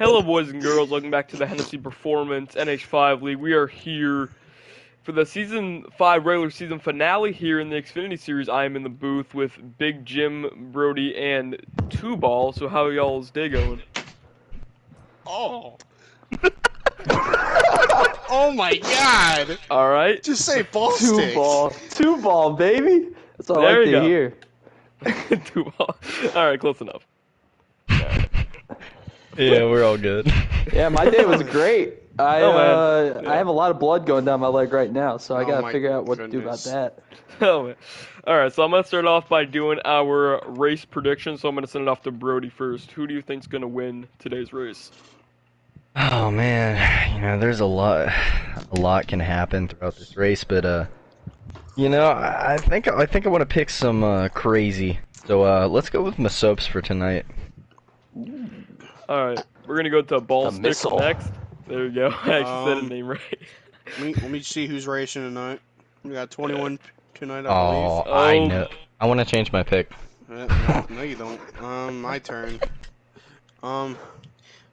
Hello, boys and girls. Welcome back to the Hennessy Performance NH5 League. We are here for the Season 5 regular season finale here in the Xfinity Series. I am in the booth with Big Jim, Brody, and Two Ball. So how y'all's day going? Oh. Oh my god! All right. Just say ball sticks. Two ball, baby. That's all There I like you to go. hear. Two Ball. All right, close enough. Yeah, we're all good. Yeah, my day was great. I man. I have a lot of blood going down my leg right now, so I Oh gotta my figure out what to do about goodness. that. Oh, man. All right, so I'm going to start off by doing our race prediction. So I'm going to send it off to Brody first. Who do you think's going to win today's race? Oh man, there's a lot can happen throughout this race, but I think I want to pick some crazy. So let's go with my soaps for tonight. All right, we're going to go to Ball The Sticks missile. next. There you go. I actually said his Um, name right. Let me see who's racing tonight. We got 21 tonight, I Oh, Oh. I know. I want to change my pick. believe. No, you don't. My turn. So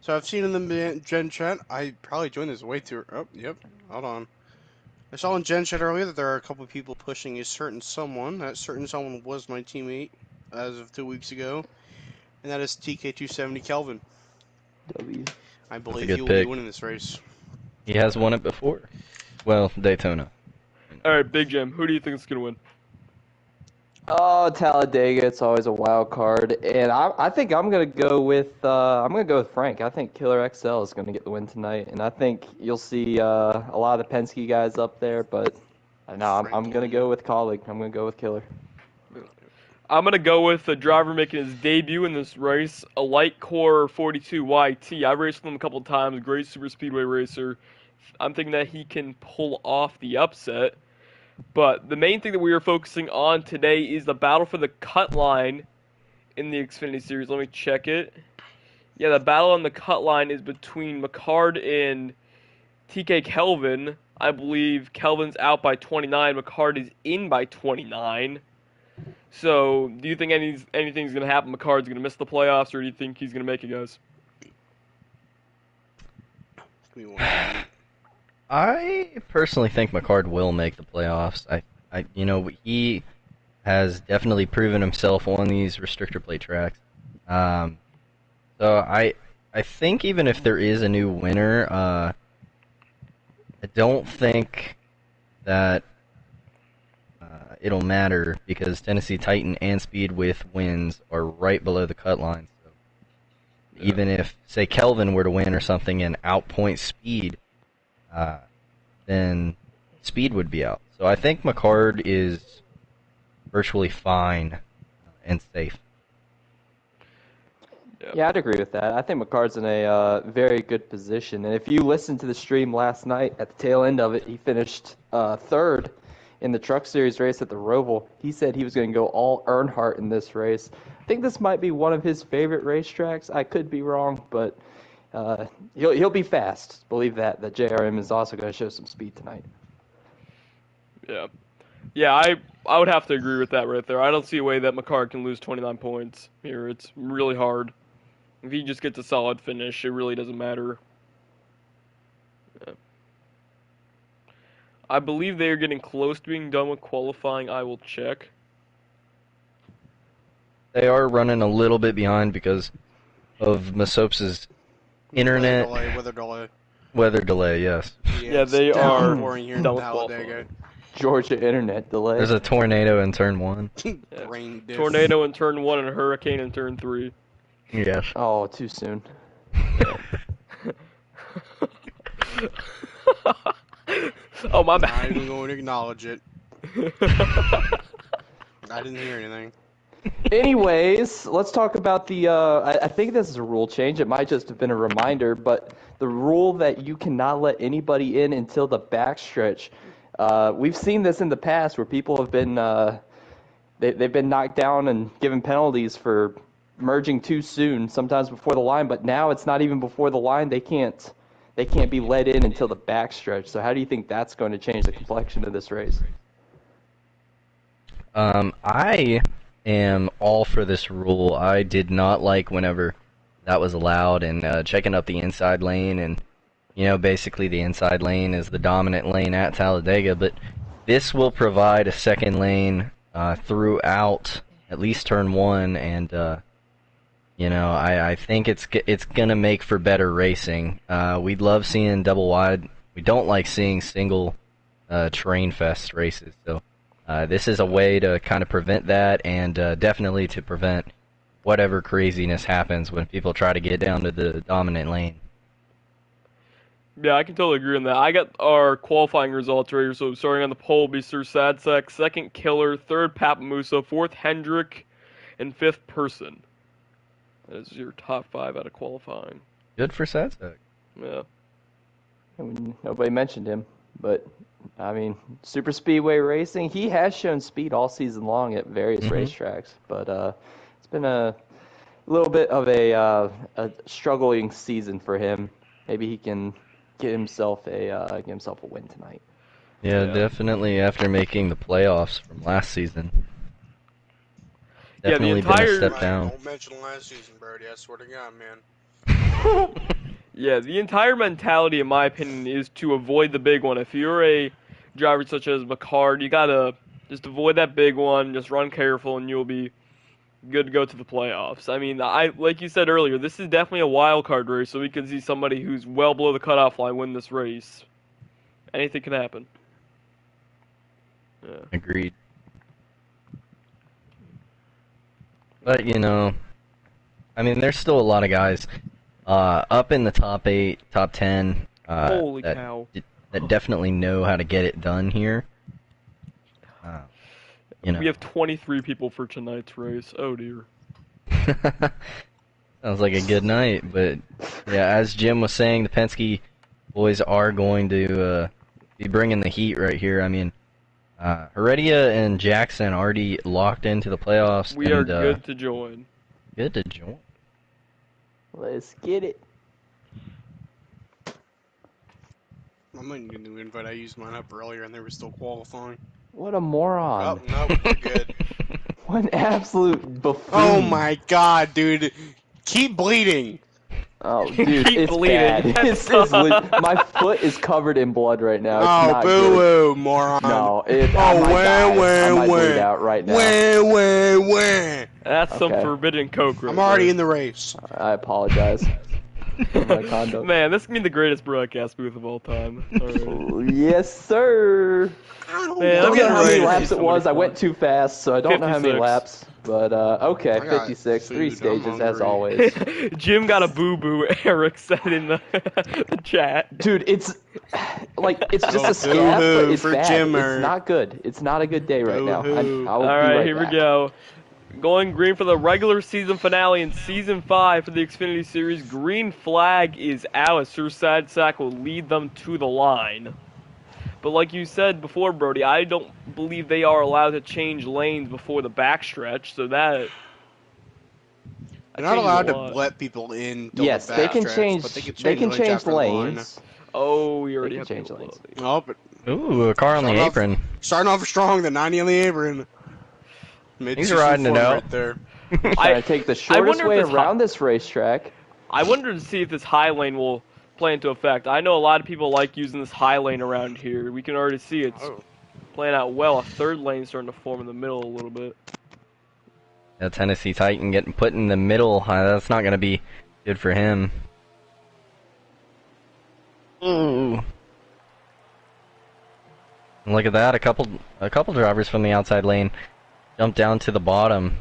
I've seen in the Gen Chat, I probably joined this way too. Oh, yep. Hold on. I saw in Gen Chat earlier that there are a couple of people pushing a certain someone. That certain someone was my teammate as of 2 weeks ago, and that is TK270 Kelvin. W. I believe good he will be pick. winning this race. He has won it before. Well, Daytona. All right, Big Jim, who do you think is going to win? Oh, Talladega, it's always a wild card, and I think I'm gonna go with Frank. I think Killer XL is gonna get the win tonight, and I think you'll see a lot of the Penske guys up there, but no, I'm gonna go with colleague. I'm gonna go with Killer. I'm going to go with the driver making his debut in this race, a Light Core 42 YT. I raced with him a couple times, great super speedway racer. I'm thinking that he can pull off the upset. But the main thing that we are focusing on today is the battle for the cut line in the Xfinity Series. Let me check it. Yeah, the battle on the cut line is between McCard and TK Kelvin. I believe Kelvin's out by 29. McCard is in by 29. So, do you think anything's going to happen? McCard's going to miss the playoffs, or do you think he's going to make it, guys? Give me one moment. I personally think McCard will make the playoffs. He has definitely proven himself on these restrictor plate tracks. So I think even if there is a new winner, I don't think that it'll matter because Tennessee Titan and Speed with wins are right below the cut line. So even if, say, Kelvin were to win or something and outpoint Speed, then Speed would be out. So I think McCard is virtually fine and safe. Yeah, I'd agree with that. I think McCard's in a very good position. And if you listened to the stream last night, at the tail end of it, he finished third in the Truck Series race at the Roval. He said he was going to go all Earnhardt in this race. I think this might be one of his favorite racetracks. I could be wrong, but he'll be fast. Believe that. That JRM is also going to show some speed tonight. Yeah, I would have to agree with that right there. I don't see a way that McCard can lose 29 points here. It's really hard. If he just gets a solid finish, it really doesn't matter. Yeah. I believe they are getting close to being done with qualifying. I will check. They are running a little bit behind because of Masopes' internet weather delay, yes. Yeah, they are pouring here in done with Talladega. qualifying. Georgia internet delay. There's a tornado in turn 1. Rain diff. Tornado in turn 1 and a hurricane in turn 3. Yes. Oh, too soon. Oh, my I'm not bad. even going to acknowledge it. I didn't hear anything. Anyways, let's talk about the, I think this is a rule change. It might just have been a reminder, but the rule that you cannot let anybody in until the backstretch. We've seen this in the past where people have been, they've been knocked down and given penalties for merging too soon, sometimes before the line, but now it's not even before the line. They can't be let in until the backstretch. So how do you think that's going to change the complexion of this race? I am all for this rule. I did not like whenever that was allowed, and checking up the inside lane, and basically the inside lane is the dominant lane at Talladega, but this will provide a second lane throughout at least turn one, and I think it's gonna make for better racing. We'd love seeing double wide. We don't like seeing single train fest races. So this is a way to kind of prevent that, and definitely to prevent whatever craziness happens when people try to get down to the dominant lane. Yeah, I can totally agree on that. I got our qualifying results right here. So starting on the pole, be Sir Sadsek, second Killer, third Papamusa, fourth Hendrick, and fifth Person. That is your top 5 out of qualifying. Good for Sadsek. Yeah. I mean, nobody mentioned him, but I mean, super speedway racing. He has shown speed all season long at various racetracks, but it's been a little bit of a struggling season for him. Maybe he can get himself a win tonight. Yeah, definitely after making the playoffs from last season. Definitely been a step down. Don't mention last season, Brody. I swear to God, man. Yeah, the entire mentality, in my opinion, is to avoid the big one. If you're a driver such as McCard, you gotta just avoid that big one, just run careful, and you'll be good to go to the playoffs. I mean, like you said earlier, this is definitely a wild card race, so we can see somebody who's well below the cutoff line win this race. Anything can happen. Yeah. Agreed. But, I mean, there's still a lot of guys up in the top 8, top 10 Holy cow. that definitely know how to get it done here. We have 23 people for tonight's race. Oh, dear. Sounds like a good night, but yeah, as Jim was saying, the Penske boys are going to be bringing the heat right here. I mean, Heredia and Jackson already locked into the playoffs. We are good to join. Good to join. Let's get it. I might need a new invite. I used mine up earlier and they were still qualifying. What a moron. Oh, no, we're good. What an absolute buffoon. Oh my God, dude. Keep bleeding. Oh, dude, Keep it's bleeding. bad. My foot is covered in blood right now. It's not boo-hoo, moron. No, I might bleed out right now. That's some Okay. forbidden coke right I'm already there. in the race. I apologize for my conduct. Man, this could be the greatest broadcast booth of all time. Alright. Yes, sir. Man, I don't I'm know getting how ready many to laps see it was. I somebody went too fast, so I don't know how many 56. laps. But, okay, I got 56. 3 food. I'm stages, as hungry. always. Jim got a boo-boo, Eric said in the, the chat. Dude, it's just Oh, a scab, but boo-hoo it's for bad. Jimmer. It's not good. It's not a good day right now. Boo-hoo. I will be Alright, right here back. we go. Going green for the regular season finale in Season 5 for the Xfinity Series. Green flag is out as Sir Sadsack will lead them to the line. But like you said before, Brody, I don't believe they are allowed to change lanes before the backstretch, so that... They're not allowed to lot. let people in. till Yes, the they can backstretch, change. but they can They can lanes change after the line. lanes. Oh, we already can have change people lanes. Oh, but Ooh, a car on the Start off- apron. starting off strong, the 90 on the apron. He's riding it out. right there. Trying to take the shortest wonder way if this around this racetrack. I wonder to see if this high lane will play into effect. I know a lot of people like using this high lane around here. We can already see it's Oh. playing out well. A third lane starting to form in the middle a little bit. Yeah, Tennessee Titan getting put in the middle. That's not going to be good for him. Ooh. And look at that, a couple drivers from the outside lane jumped down to the bottom.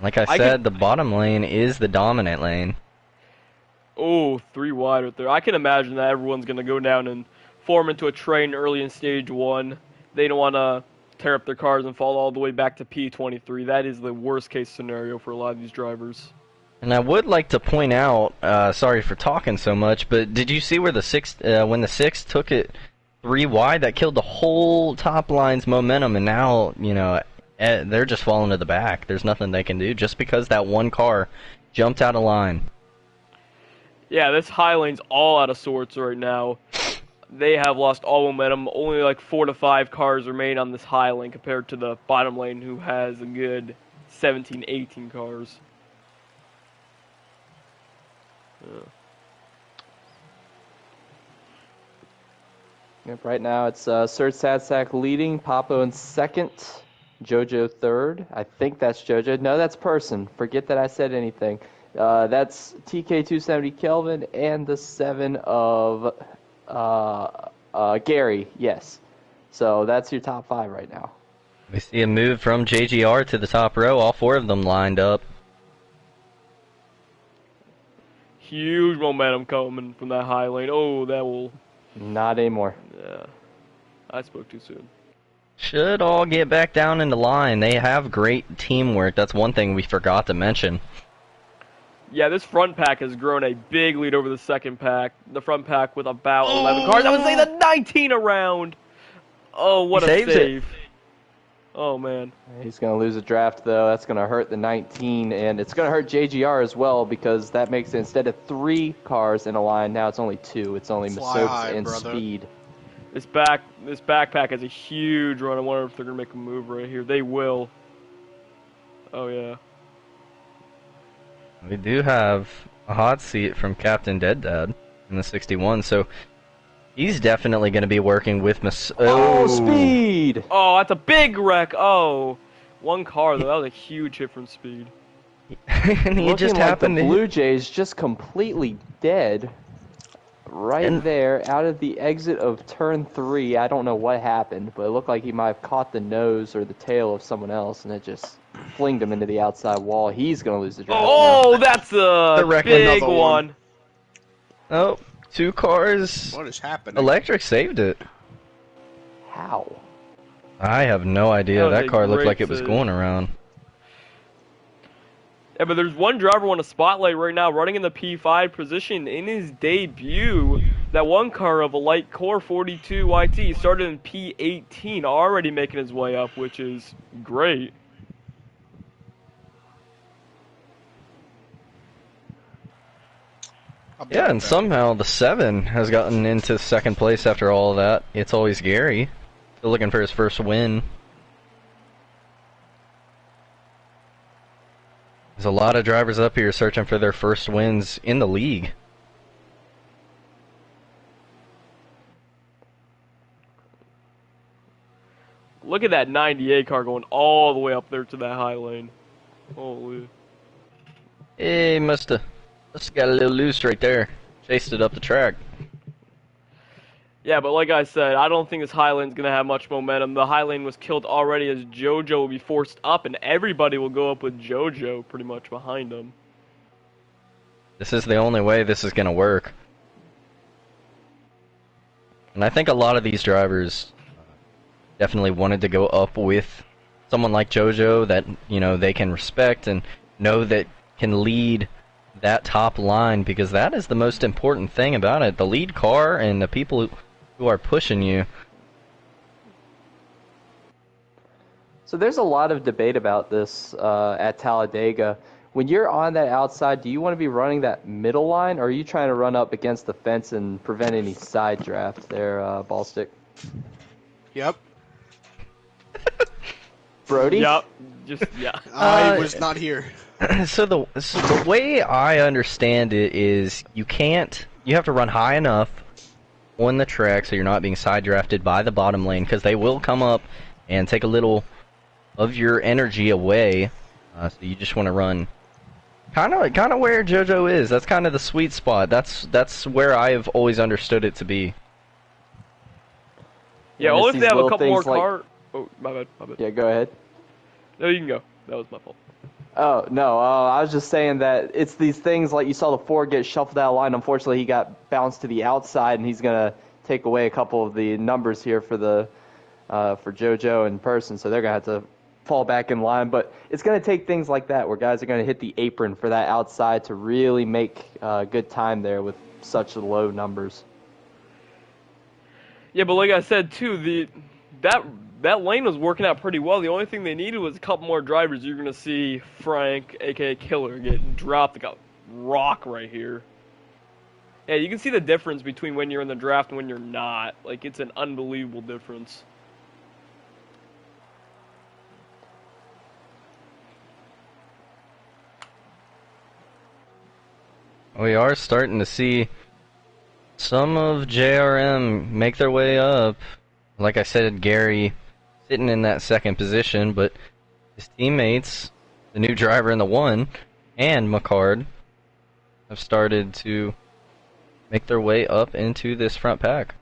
Like I said, the bottom lane is the dominant lane. Oh, 3 wide right there. I can imagine that everyone's going to go down and form into a train early in stage 1. They don't want to tear up their cars and fall all the way back to P23. That is the worst case scenario for a lot of these drivers. And I would like to point out, sorry for talking so much, but did you see where the sixth, when the sixth took it 3 wide, that killed the whole top line's momentum, and now, they're just falling to the back. There's nothing they can do just because that one car jumped out of line. Yeah, this high lane's all out of sorts right now. They have lost all momentum. Only like 4 to 5 cars remain on this high lane compared to the bottom lane, who has a good 17, 18 cars. Yep, right now it's Serge Sadsack leading, Papo in second, JoJo third. I think that's JoJo. No, that's Person. Forget that I said anything. That's TK270 Kelvin and the 7 of Gary. Yes. So that's your top 5 right now. We see a move from JGR to the top row. All 4 of them lined up. Huge momentum coming from that high lane. Oh, that will... Not anymore. Yeah. I spoke too soon. Should all get back down into line. They have great teamwork. That's one thing we forgot to mention. Yeah, this front pack has grown a big lead over the second pack. The front pack with about 11 cars. I would say the 19 around. Oh, what He a saves save. it. Oh, man. He's going to lose a draft, though. That's going to hurt the 19, and it's going to hurt JGR as well because that makes it, instead of 3 cars in a line, now it's only 2. It's only Fly Masokes high, and brother. Speed. This backpack has a huge run. I wonder if they're going to make a move right here. They will. Oh, yeah. We do have a hot seat from Captain Dead Dad in the 61, so he's definitely going to be working with Oh, Speed! Oh, that's a big wreck. Oh. One car, though. That was a huge hit from Speed. And he Looking just like happened the to Blue Jays just completely dead. Right there, out of the exit of turn 3. I don't know what happened, but it looked like he might have caught the nose or the tail of someone else, and it just flinged him into the outside wall. He's going to lose the draft. Oh, that's a wreck big another one. one. Oh, 2 cars. What is happening? Electric saved it. How? I have no idea. That was That a car looked great like it was save. going around. Yeah, but there's one driver on a spotlight right now running in the P5 position in his debut. That one car of a light core 42 YT. He started in P18, already making his way up, which is great. I'll be Yeah, right and back. somehow the 7 has gotten into second place after all of that. It's always Gary. Still looking for his first win. There's a lot of drivers up here searching for their first wins in the league. Look at that 98 car going all the way up there to that high lane. Holy. He must have got a little loose right there. Chased it up the track. Yeah, but like I said, I don't think this high lane's going to have much momentum. The high lane was killed already as JoJo will be forced up, and everybody will go up with JoJo pretty much behind him. This is the only way this is going to work. And I think a lot of these drivers definitely wanted to go up with someone like JoJo that, you know, they can respect and know that can lead that top line, because that is the most important thing about it. The lead car and the people who are pushing you. So there's a lot of debate about this at Talladega. When you're on that outside, do you want to be running that middle line, or are you trying to run up against the fence and prevent any side draft there, Ballstick? Yep. Brody? Yep. Just, yeah. I was not here. So the way I understand it is you have to run high enough on the track so you're not being side drafted by the bottom lane, because they will come up and take a little of your energy away. So you just want to run kind of where JoJo is. That's kind of the sweet spot. That's where I've always understood it to be. Yeah, And only it's if they these have a little couple more things like- car. Oh, my bad. Yeah, go ahead. No, you can go. That was my fault. Oh, no, I was just saying that it's these things like you saw the Ford get shuffled out of line. Unfortunately, he got bounced to the outside, and he's going to take away a couple of the numbers here for JoJo in person, so they're going to have to fall back in line. But it's going to take things like that where guys are going to hit the apron for that outside to really make good time there with such low numbers. Yeah, but like I said too, that lane was working out pretty well. The only thing they needed was a couple more drivers. You're gonna see Frank, aka Killer, get dropped like a rock right here. Yeah, you can see the difference between when you're in the draft and when you're not. Like, it's an unbelievable difference. We are starting to see some of JRM make their way up. Like I said, Gary sitting in that second position, but his teammates, the new driver in the 1, and McCard, have started to make their way up into this front pack.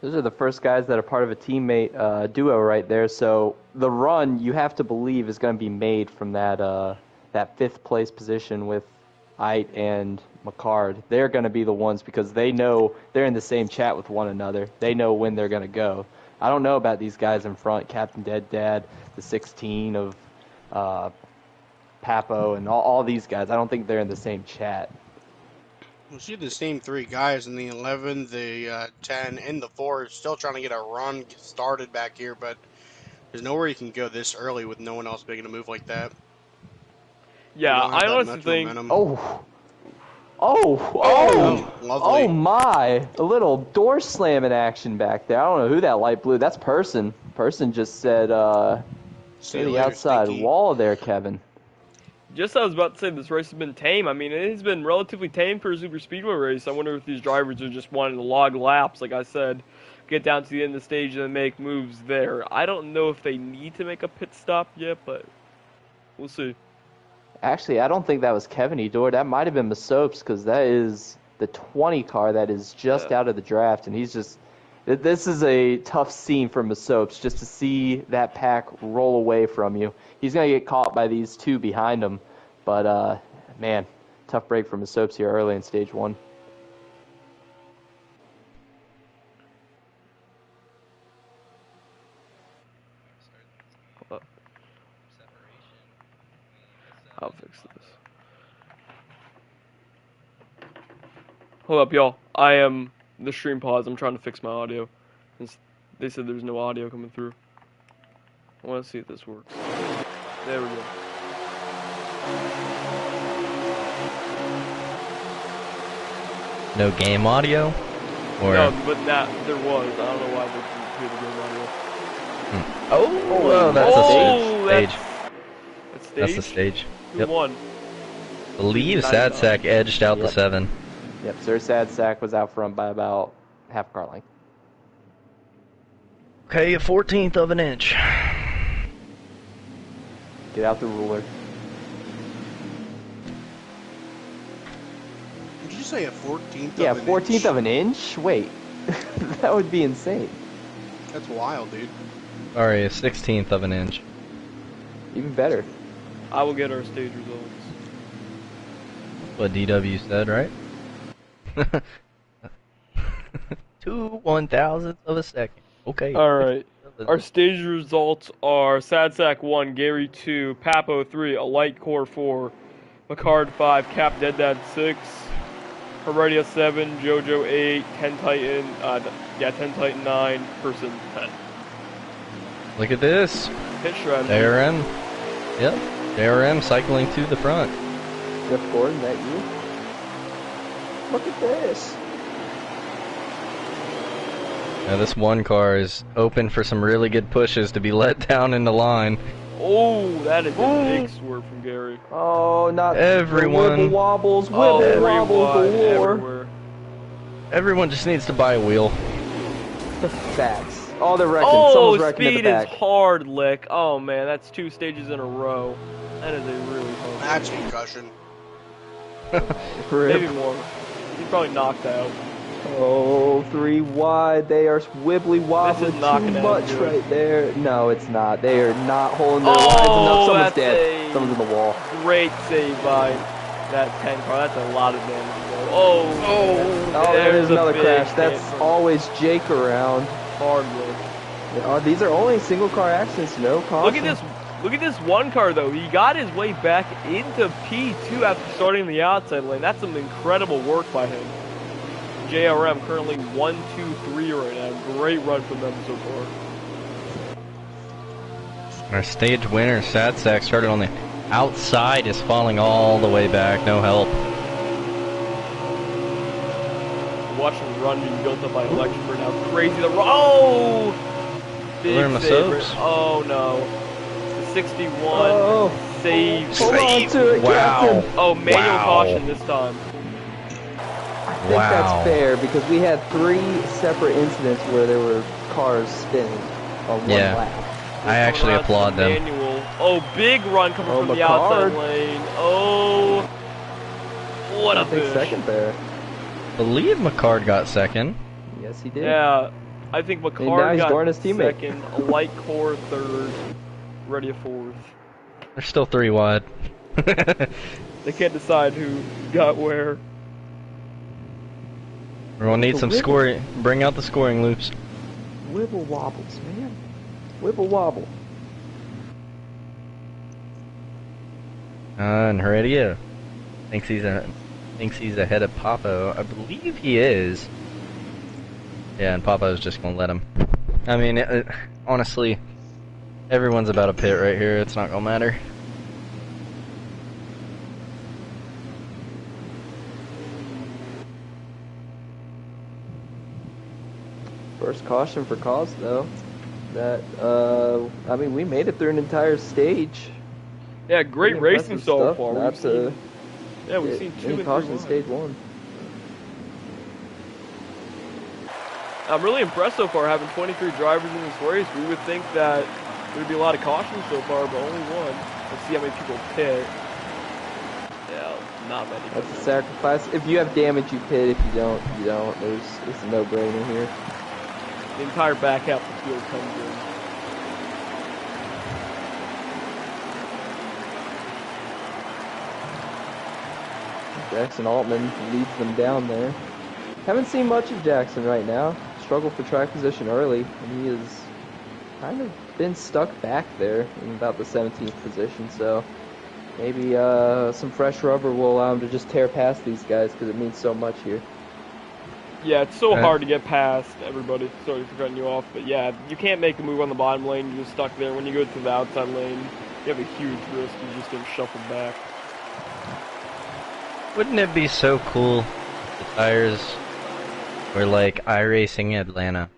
Those are the first guys that are part of a teammate duo right there. So the run, you have to believe, is going to be made from that fifth place position with Ite and McCard. They're going to be the ones because they know they're in the same chat with one another. They know when they're going to go. I don't know about these guys in front, Captain Dead Dad, the 16 of Papo, and all these guys. I don't think they're in the same chat. You see the same 3 guys in the 11, the 10, and the 4 still trying to get a run started back here, but there's nowhere you can go this early with no one else making a move like that. Yeah, don't have I that honestly much think. momentum. Oh Lovely. my! A little door slamming action back there. I don't know who that light blue. That's Person. Person just said, See to you the later, outside Stinky. wall there, Kevin. Just I was about to say, this race has been tame. I mean, it has been relatively tame for a super speedway race. I wonder if these drivers are just wanting to log laps, like I said, get down to the end of the stage and then make moves there. I don't know if they need to make a pit stop yet, but we'll see. Actually, I don't think that was Kevin Edor. That might have been Masopes because that is the 20 car that is just out of the draft, and he's just. This is a tough scene for Masopes just to see that pack roll away from you. He's going to get caught by these 2 behind him, but man, tough break for Masopes here early in stage 1. I'll fix this. Hold up, y'all. I am the stream pause. I'm trying to fix my audio. They said there's no audio coming through. I want to see if this works. There we go. No game audio? Or No, but that there was. I don't know why they didn't hear the game audio. Oh, well, that's Oh, a stage. That's stage. That's the stage. Who Yep. won? Believe Sad Sack edged out the Yep. 7. Yep, Sir Sad Sack was out front by about half a car length. Okay, a 14th of an inch. Get out the ruler. Did you say a 14th Yeah, of an 14th inch? of an inch? Wait. That would be insane. That's wild, dude. Sorry, a 16th of an inch. Even better. I will get our stage results. What DW said, right? 2 1,000ths of a second. Okay. All right. Our stage results are Sad Sack 1, Gary 2, Papo 3, A Light Core 4, Macard 5, Cap Dead Dad 6, Heredia 7, Jojo 8, 10 Titan, 10 Titan 9, Person 10. Look at this. Hit shred. JRM. Yep. JRM cycling to the front. Jeff Gordon, that you? Look at this. Now this 1 car is open for some really good pushes to be let down in the line. Oh, that is a big swerve from Gary. Oh, not Everyone. the wibble wobbles, Oh, wibble wobbles galore. everywhere. Everyone just needs to buy a wheel. Facts. Oh, they're wrecking. Oh, Someone's wrecking in the speed is back. hard, Lick. Oh, man, that's 2 stages in a row. That is a really hard. That's concussion. Maybe more. He's probably knocked out. Oh, 3 wide. They are wibbly wobbly too knocking out much good. right there. No, it's not. They are not holding their Oh, lines enough. Someone's that's dead. a- Someone's in the wall. Great save by that 10 car. That's a lot of damage. Though. Oh, Oh, there's another a big crash. That's hit from always Jake around. hard Lick. These are only single car accidents. No caution. Look at this. Look at this 1 car though. He got his way back into P2 after starting the outside lane. That's some incredible work by him. JRM currently 1, 2, 3 right now. Great run from them so far. Our stage winner, Sad Sack, started on the outside, is falling all the way back. No help. Watch him run being built up by Electric now. Crazy the oh! Big Learn my save. soaps. Oh no. The 61 Oh. save. Hold on to it, Wow. Captain. Oh, manual Wow. caution this time. think that's fair because we had 3 separate incidents where there were cars spinning on one lap. I actually applaud them. Manual. Oh, big run coming from the outside lane. Oh, what a big second there. I believe McCard got second. Yes, he did. Yeah, I think McCard got his teammate. second, a light core third, ready a fourth. They're still 3 wide. They can't decide who got where. We're gonna need some scoring. Bring out the scoring loops. Wibble wobbles, man. Wibble wobble. And Heredia thinks he's ahead of Papo. I believe he is. Yeah, and Papo's just gonna let him. I mean, honestly, everyone's about a pit right here. It's not gonna matter. First caution for cause, though. That, I mean, we made it through an entire stage. Yeah, great racing so far. We've seen 2 and 3 cautions in stage 1. I'm really impressed so far having 23 drivers in this race. We would think that there would be a lot of cautions so far, but only 1. Let's see how many people pit. Yeah, not many. That's a sacrifice. If you have damage, you pit. If you don't, you don't. It's a no-brainer here. The entire back half of the field comes in. Jackson Altman leads them down there. Haven't seen much of Jackson right now. Struggled for track position early, and he has kind of been stuck back there in about the 17th position, so maybe some fresh rubber will allow him to just tear past these guys because it means so much here. Yeah, it's so hard to get past everybody. Sorry for cutting you off, but yeah, you can't make a move on the bottom lane. You're just stuck there. When you go to the outside lane, you have a huge risk of just getting shuffled back. Wouldn't it be so cool if the tires were like iRacing Atlanta?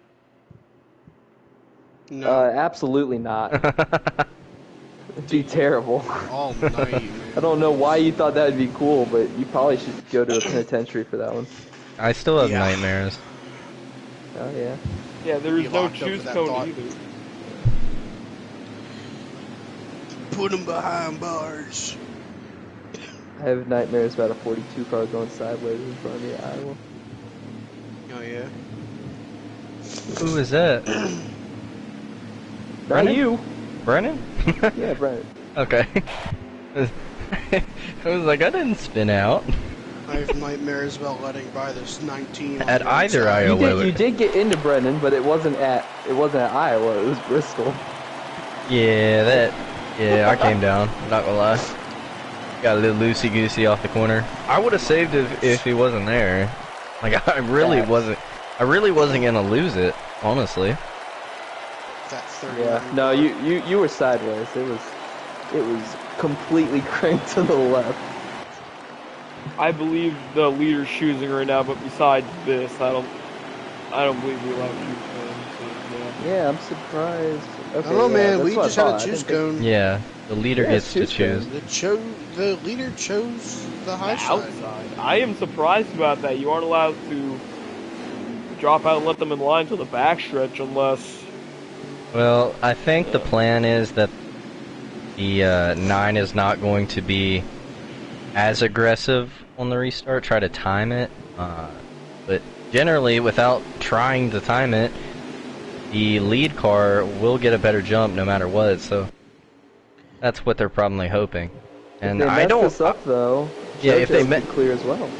No. Absolutely not. It'd be terrible. All night, man. I don't know why you thought that would be cool, but you probably should go to a penitentiary for that one. I still have nightmares. Oh, yeah. Yeah, there is no choose code either. Put them behind bars. I have nightmares about a 42 car going sideways in front of me at Iowa. Oh, yeah? Who is that? Not you. Brennan? Yeah, Brennan. Okay. I was like, I didn't spin out. I have nightmares about letting by this 19 at either Iowa. You did get into Brennan, but it wasn't at Iowa. It was Bristol. Yeah, I came down. Not gonna lie. Got a little loosey goosey off the corner. I would have saved it if he wasn't there. Like I really wasn't gonna lose it, honestly. That's 30. Yeah. No, you were sideways. It was completely cranked to the left. I believe the leader's choosing right now, but besides this, I don't believe we allow choose cones. So, yeah, I'm surprised. Okay, I don't know, man. We just had a I choose cone. Yeah, the leader gets to choose. The leader chose the high side. Outside. I am surprised about that. You aren't allowed to drop out and let them in line till the backstretch unless... Well, I think the plan is that the 9 is not going to be as aggressive on the restart, try to time it, but generally without trying to time it, the lead car will get a better jump no matter what, so that's what they're probably hoping. And if they mess this up though, yeah, if they clear as well.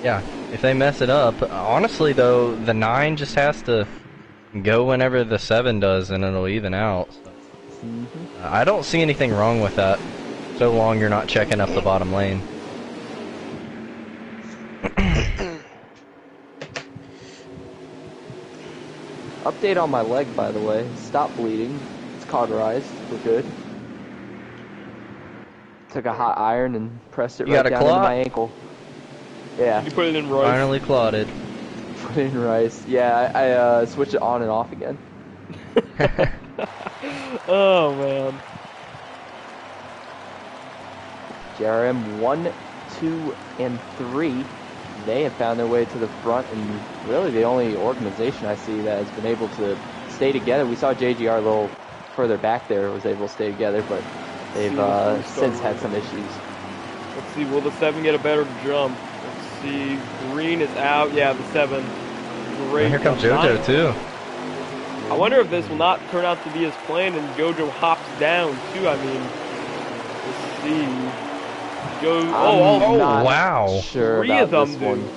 Yeah, if they mess it up, honestly though, the 9 just has to go whenever the 7 does and it'll even out. So. I don't see anything wrong with that, so long you're not checking up the bottom lane. Update on my leg, by the way. Stop bleeding. It's cauterized. We're good. Took a hot iron and pressed it right down into my ankle. Yeah. You put it in rice. Finally clotted. Put it in rice. Yeah, I switched it on and off again. Oh, man. JRM 1, 2, and 3 they have found their way to the front, and really the only organization I see that has been able to stay together. We saw JGR a little further back there was able to stay together, but they've since had some issues. Let's see, will the 7 get a better jump? Let's see, Green is out. Yeah, the 7. Great. And here comes JoJo too. I wonder if this will not turn out to be as planned and JoJo hops down too. I mean, let's see. Wow. Sure 3 of about them, this dude. one.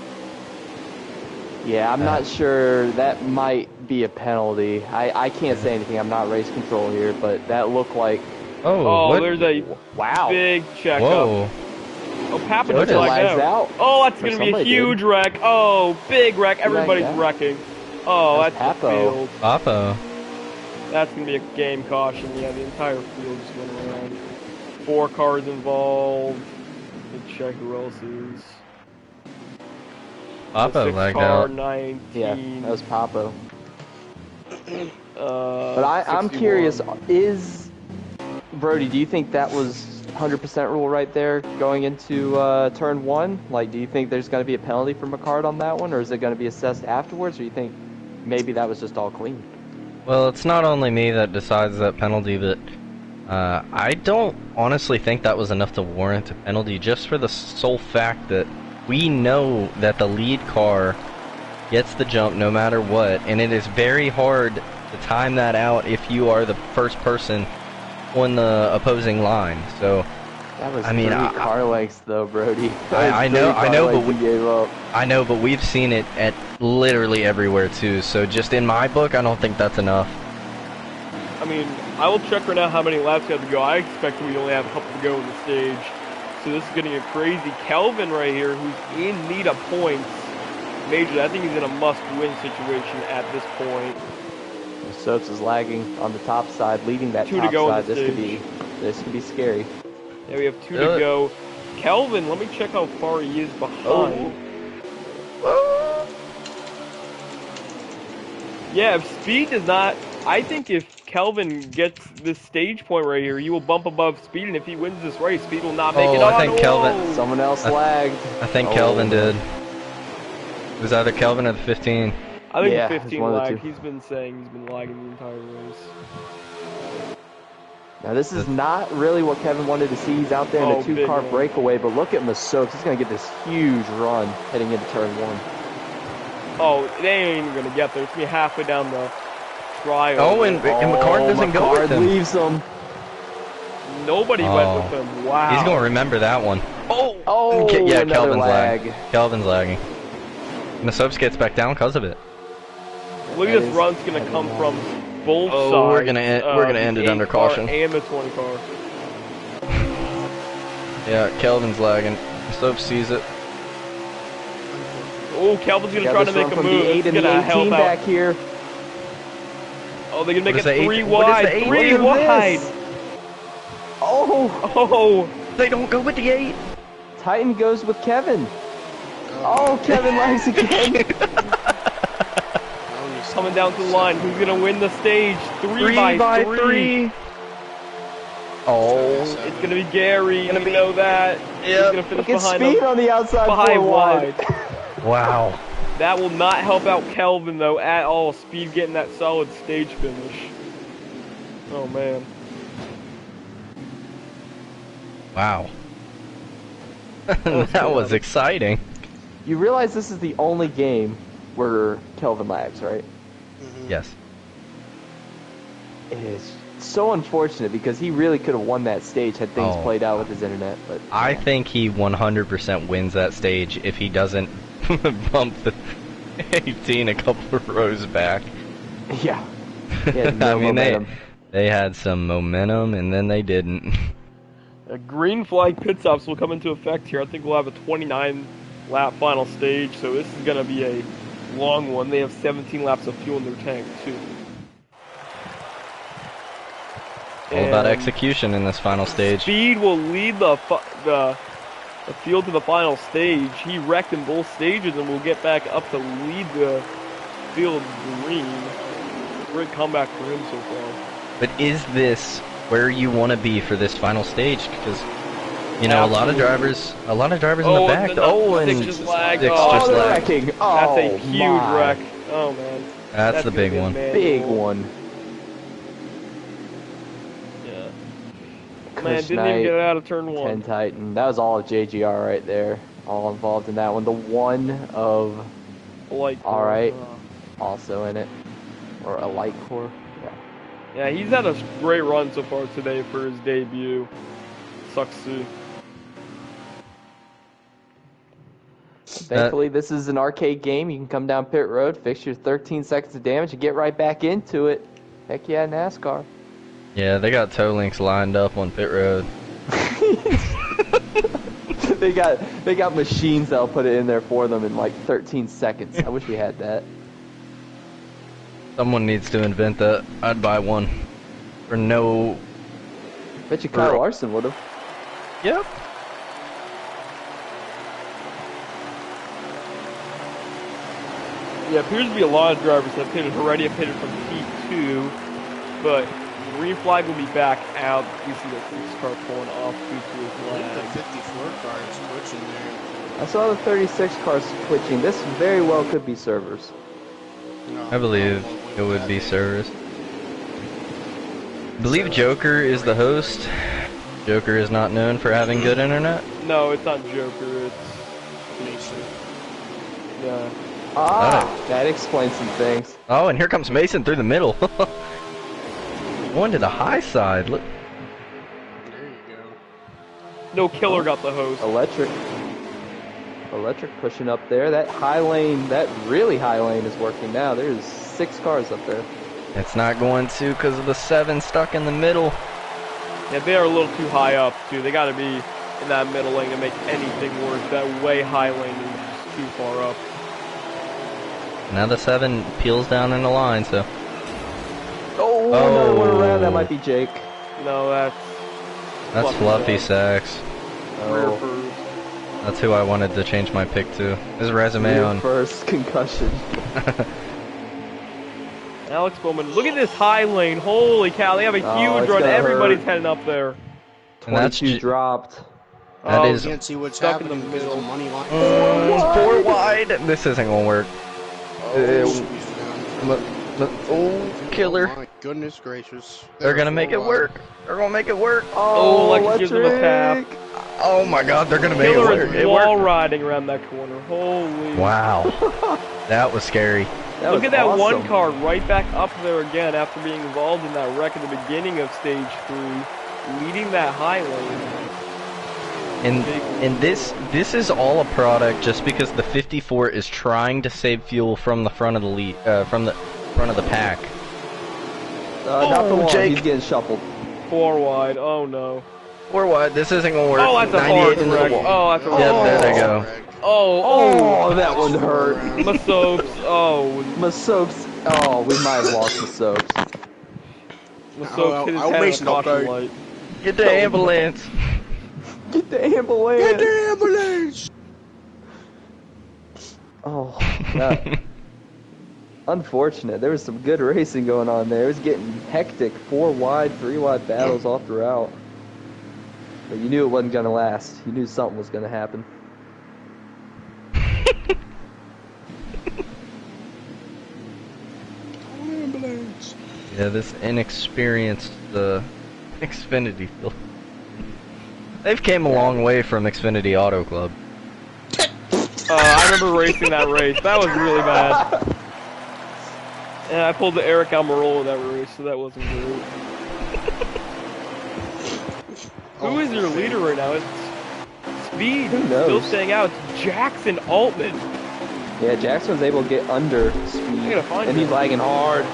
Yeah, I'm not sure. That might be a penalty. I can't say anything. I'm not race control here, but that looked like. Oh, what? there's a Wow. big checkup. Whoa. Oh, Pappa JoJo just lags lagged out. Oh, that's Or going to be a somebody huge did. wreck. Oh, big wreck. Everybody's out. wrecking. Oh, That's that's the Pappo. field. Papa. That's going to be a game caution. Yeah, the entire field just went around. 4 cars involved. Let's check who else is. Papa The 6 lagged car, out. 19. Yeah, that was Papo. But But I'm 61. curious, Brody, do you think that was 100% rule right there going into turn 1? Like, do you think there's going to be a penalty for McCart on that one, or is it going to be assessed afterwards, or do you think maybe that was just all clean? Well, it's not only me that decides that penalty, but I don't honestly think that was enough to warrant a penalty, just for the sole fact that we know that the lead car gets the jump no matter what, and it is very hard to time that out if you are the first person on the opposing line. So That was I mean, 3 car lengths, though, Brody. I know, but we gave up. I know, but we've seen it at literally everywhere too. So just in my book, I don't think that's enough. I mean, I will check right now how many laps we have to go. I expect we only have a couple to go in the stage. So this is getting a crazy. Kelvin right here, who's in need of points. Major, I think he's in a must-win situation at this point. Soaps is lagging on the top side, leading that 2 to top go on side. the This could be scary. Yeah, we have 2 to go. Kelvin, let me check how far he is behind. Yeah, if Speed does not... I think if Kelvin gets this stage point right here, he will bump above Speed, and if he wins this race, Speed will not make it on. I think Kelvin... Someone else lagged. I think Kelvin did. It was either Kelvin or the 15. I think Yeah, the it's 15 one of the lagged. two. He's been saying he's been lagging the entire race. Now, this is not really what Kevin wanted to see. He's out there in Oh, a big 2-car run. breakaway, but look at Masokes. He's going to get this huge run heading into turn 1. Oh, they ain't even gonna get there. It's gonna be halfway down the trial. Oh, and McCart doesn't go with McCart him. leaves him. Nobody went with him. Wow. He's gonna remember that one. Oh, Yeah, another Kelvin's lag. lagging. Kelvin's lagging. Masopes gets back down because of it. Look at That this is run's gonna come from both Oh, sides. we're gonna end the it under 8 car caution. And the 20 car. Yeah, Kelvin's lagging. Masopes sees it. Oh, Kelvin's gonna Got try this to make run a from move. the 8 It's and the gonna 18 help back out. here. Oh, they're gonna make What it is the 3 eight? What is wide. the eight? 3 Look at wide. this. Oh, Oh, They don't go with the 8. Titan goes with Kevin. Oh, Kevin lags again. coming down to the line. Who's gonna win the stage? 3 by 3. Oh, It's gonna be Gary. We know that. He's Yep. gonna finish Look at behind Speed him. on the outside, Behind 4 wide. wow. That will not help out Kelvin though at all. Speed getting that solid stage finish. Oh man. Wow. That was exciting. You realize this is the only game where Kelvin lags, right? Yes. It is so unfortunate because he really could have won that stage had things Oh. played out with his internet. But I think he 100% wins that stage if he doesn't bump the 18 a couple of rows back. yeah, no I mean, momentum. they had some momentum and then they didn't. A green flag pit stops will come into effect here. I think we'll have a 29 lap final stage, so this is gonna be a long one. They have 17 laps of fuel in their tank too. All about And execution in this final stage. Speed will lead the field to the final stage. He wrecked in both stages and will get back up to lead the field green. Great comeback for him so far. But is this where you want to be for this final stage? Because You know, a lot of Absolutely. drivers in the back. And Six just lagged. Six Oh, just they're lagged. wrecking. that's Oh, a huge my. wreck. Oh man. That's the gonna big be a one. manual. Big one. Yeah. Kush Man, didn't even Knight, get it out of turn 10 one. Titan. That was all of JGR right there. All involved in that one. The one of Like. All right. also in it. Or a light core. Yeah. Yeah, he's had a great run so far today for his debut. Sucks to. Thankfully, this is an arcade game. You can come down pit road, fix your 13 seconds of damage, and get right back into it. Heck yeah, NASCAR. Yeah, they got tow links lined up on pit road. they got machines that'll put it in there for them in like 13 seconds. I wish we had that. Someone needs to invent that. I'd buy one. For no... Bet you Kyle Larson would have. Yep. Yeah, appears to be a lot of drivers that pitted already have pitted from P2, but green flag will be back out. We see that 6 car pulling off due to his I think lag. the 54 car is twitching there. I saw the 36 cars switching. This very well could be servers. No, I believe it would be servers. I believe Joker is the host. Joker is not known for having good internet. No, it's not Joker, it's... Mason. Yeah. Ah, that explains some things. Oh, and here comes Mason through the middle. Going to the high side. Look. There you go. No killer got the host. Electric pushing up there. That high lane, that really high lane is working now. There's 6 cars up there. It's not going to because of the 7 stuck in the middle. Yeah, they are a little too high up, too. They gotta be in that middle lane to make anything work. That way high lane is just too far up. Now the 7 peels down in the line, so. Oh, another one around. That might be Jake. No, that's Fluffy Sacks. rare Oh, first. That's who I wanted to change my pick to. His resume rear on. first concussion. Alex Bowman, look at this high lane. Holy cow, they have a Oh, huge it's run. gonna Everybody's hurt. heading up there. And that's 22 dropped. That Oh, is Can't see what's stuck in the happening because of the middle. money line. 4 wide. This isn't gonna work. Squeeze down. Oh, killer. Oh my goodness gracious. They're gonna make it Four work. They're gonna make it work. Oh, Alexis gives them a tap. Electric. Oh my god, they're gonna make it Killer work. is It wall worked. riding around that corner. Holy. Wow. That was scary. That Look was at that one awesome. car right back up there again after being involved in that wreck at the beginning of stage 3, leading that high lane. And this is all a product just because the 54 is trying to save fuel from the front of the lead, from the front of the pack. Not the Oh, one. Jake. He's getting shuffled. 4 wide. Oh no. 4 wide. This isn't gonna work. Oh, that's a 98 hard into the wreck. wall. Oh, that's a Yep, hard there they wreck. go. Oh, Oh, that one hurt. Masopes. Oh, Masopes. Oh, we might have lost Masopes. Masopes hit his I'll head on a make no caution bird. light. Get the ambulance. Get the ambulance. Get the ambulance! Oh, that, unfortunate. There was some good racing going on there. It was getting hectic. 4 wide, 3 wide battles off the route. But you knew it wasn't going to last. You knew something was going to happen. Ambulance! Yeah, this inexperienced Xfinity field. They've came a long way from Xfinity Auto Club. I remember racing that race. That was really bad. And I pulled the Eric Almirola that race, so that wasn't great. Who is your leader right now? It's Speed. Who knows? Still staying out. It's Jackson Altman. Yeah, Jackson was able to get under speed. gotta find and he's him. lagging hard.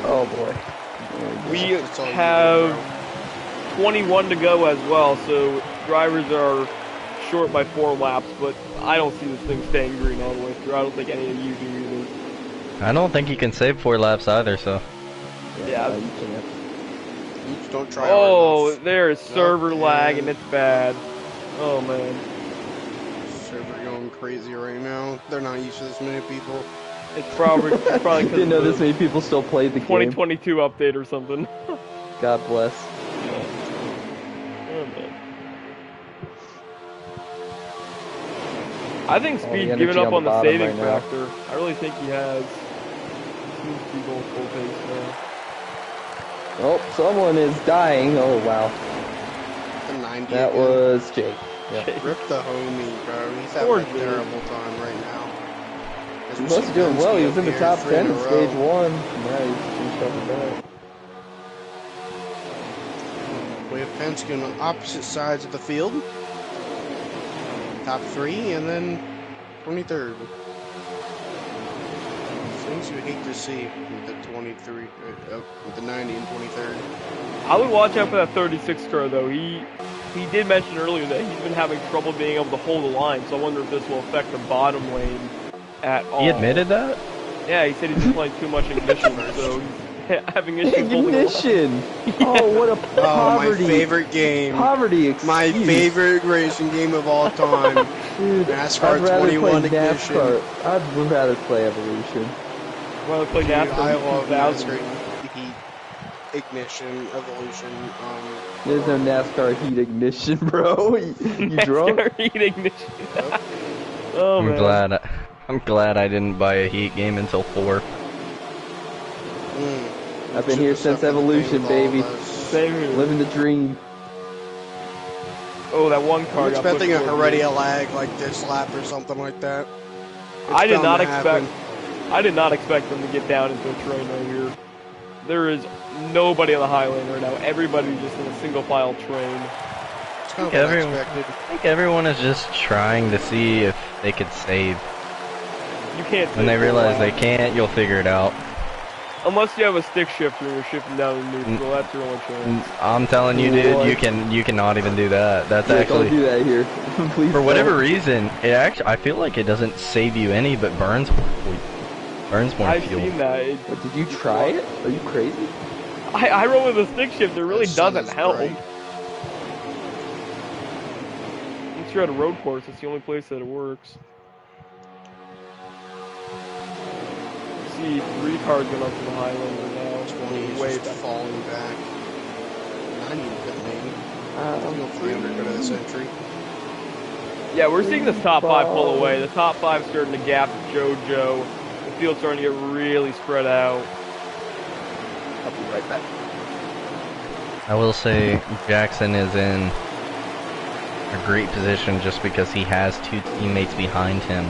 Oh, boy. We That's all you have need, 21 to go as well, so drivers are short by 4 laps, but I don't see this thing staying green all the way through. I don't think any of you do either. I don't think he can save 4 laps either, so. Yeah. You can't. Oops, don't try Oh, hard enough. there is server Nope, lag, and- and it's bad. Oh, man. Server going crazy right now. They're not used to this many people. It's probably because Didn't know this many people still played the game. 2022 update or something. God bless. Oh, man. I think All the Speed's energy given up on on the the bottom saving right now. factor. I really think he has. Seems to be going full pace now. Oh, someone is dying. Oh, wow. The 90 That again. was Jake. Yeah. Jake. Rip the homie, bro. He's Poor having a Jake. terrible time right now. As He we was see doing well. Penske He was up in the here, top 3 in 10 a in stage row. 1. Now he's finished off the back. We have Penske on opposite sides of the field. Top 3 and then 23rd. Things you hate to see with the 23, with the 90 and 23rd. I would watch out for that 36 car though. He did mention earlier that he's been having trouble being able to hold the line, so I wonder if this will affect the bottom lane at all. He admitted that? Yeah, he said he's been playing too much ignition, so he's having issues holding the line. Ignition! Oh, what a Oh, my poverty. favorite game. Poverty excuse. My favorite racing game of all time. Dude, NASCAR I'd rather 21 play ignition. NASCAR. I'd rather play Evolution. Well, play Dude, NASCAR I love 2000. NASCAR Heat, Ignition, Evolution. There's no NASCAR heat ignition, bro. You drunk? NASCAR heat ignition. Yep. Oh man. I'm glad I didn't buy a Heat game until 4. I've been here since Evolution, baby. Same here. Living the dream. Oh, that one car I'm got expecting a pushed forward. Heredia lag like this lap or something like that. I did bound not to expect. happen. I did not expect them to get down into a train right here. There is nobody on the high lane right now. Everybody's just in a single file train. It's kind of what I expected. I think everyone is just trying to see if they could save. You can't. When they save realize for a they can't, you'll figure it out. while. Unless you have a stick shifter and you're shifting down to neutral, that's your only chance. I'm telling you, dude, What? you cannot even do that. That's Yeah, actually don't do that here. Please for whatever don't. reason. It actually, I feel like it doesn't save you any, but burns more I've fuel. seen that. But did you try it? Are you crazy? I roll with a stick shifter. It really The sun doesn't is help. bright. Once you're at a road course, it's the only place that it works. See 3 cars going up to the high lane right now. 20 is Way just back. falling back. 90 in pit lane. Feel 300 go to this entry. Yeah, we're seeing this top 5 pull away. The top 5 starting to gap JoJo. The field's starting to get really spread out. I'll be right back. I will say Jackson is in a great position just because he has 2 teammates behind him.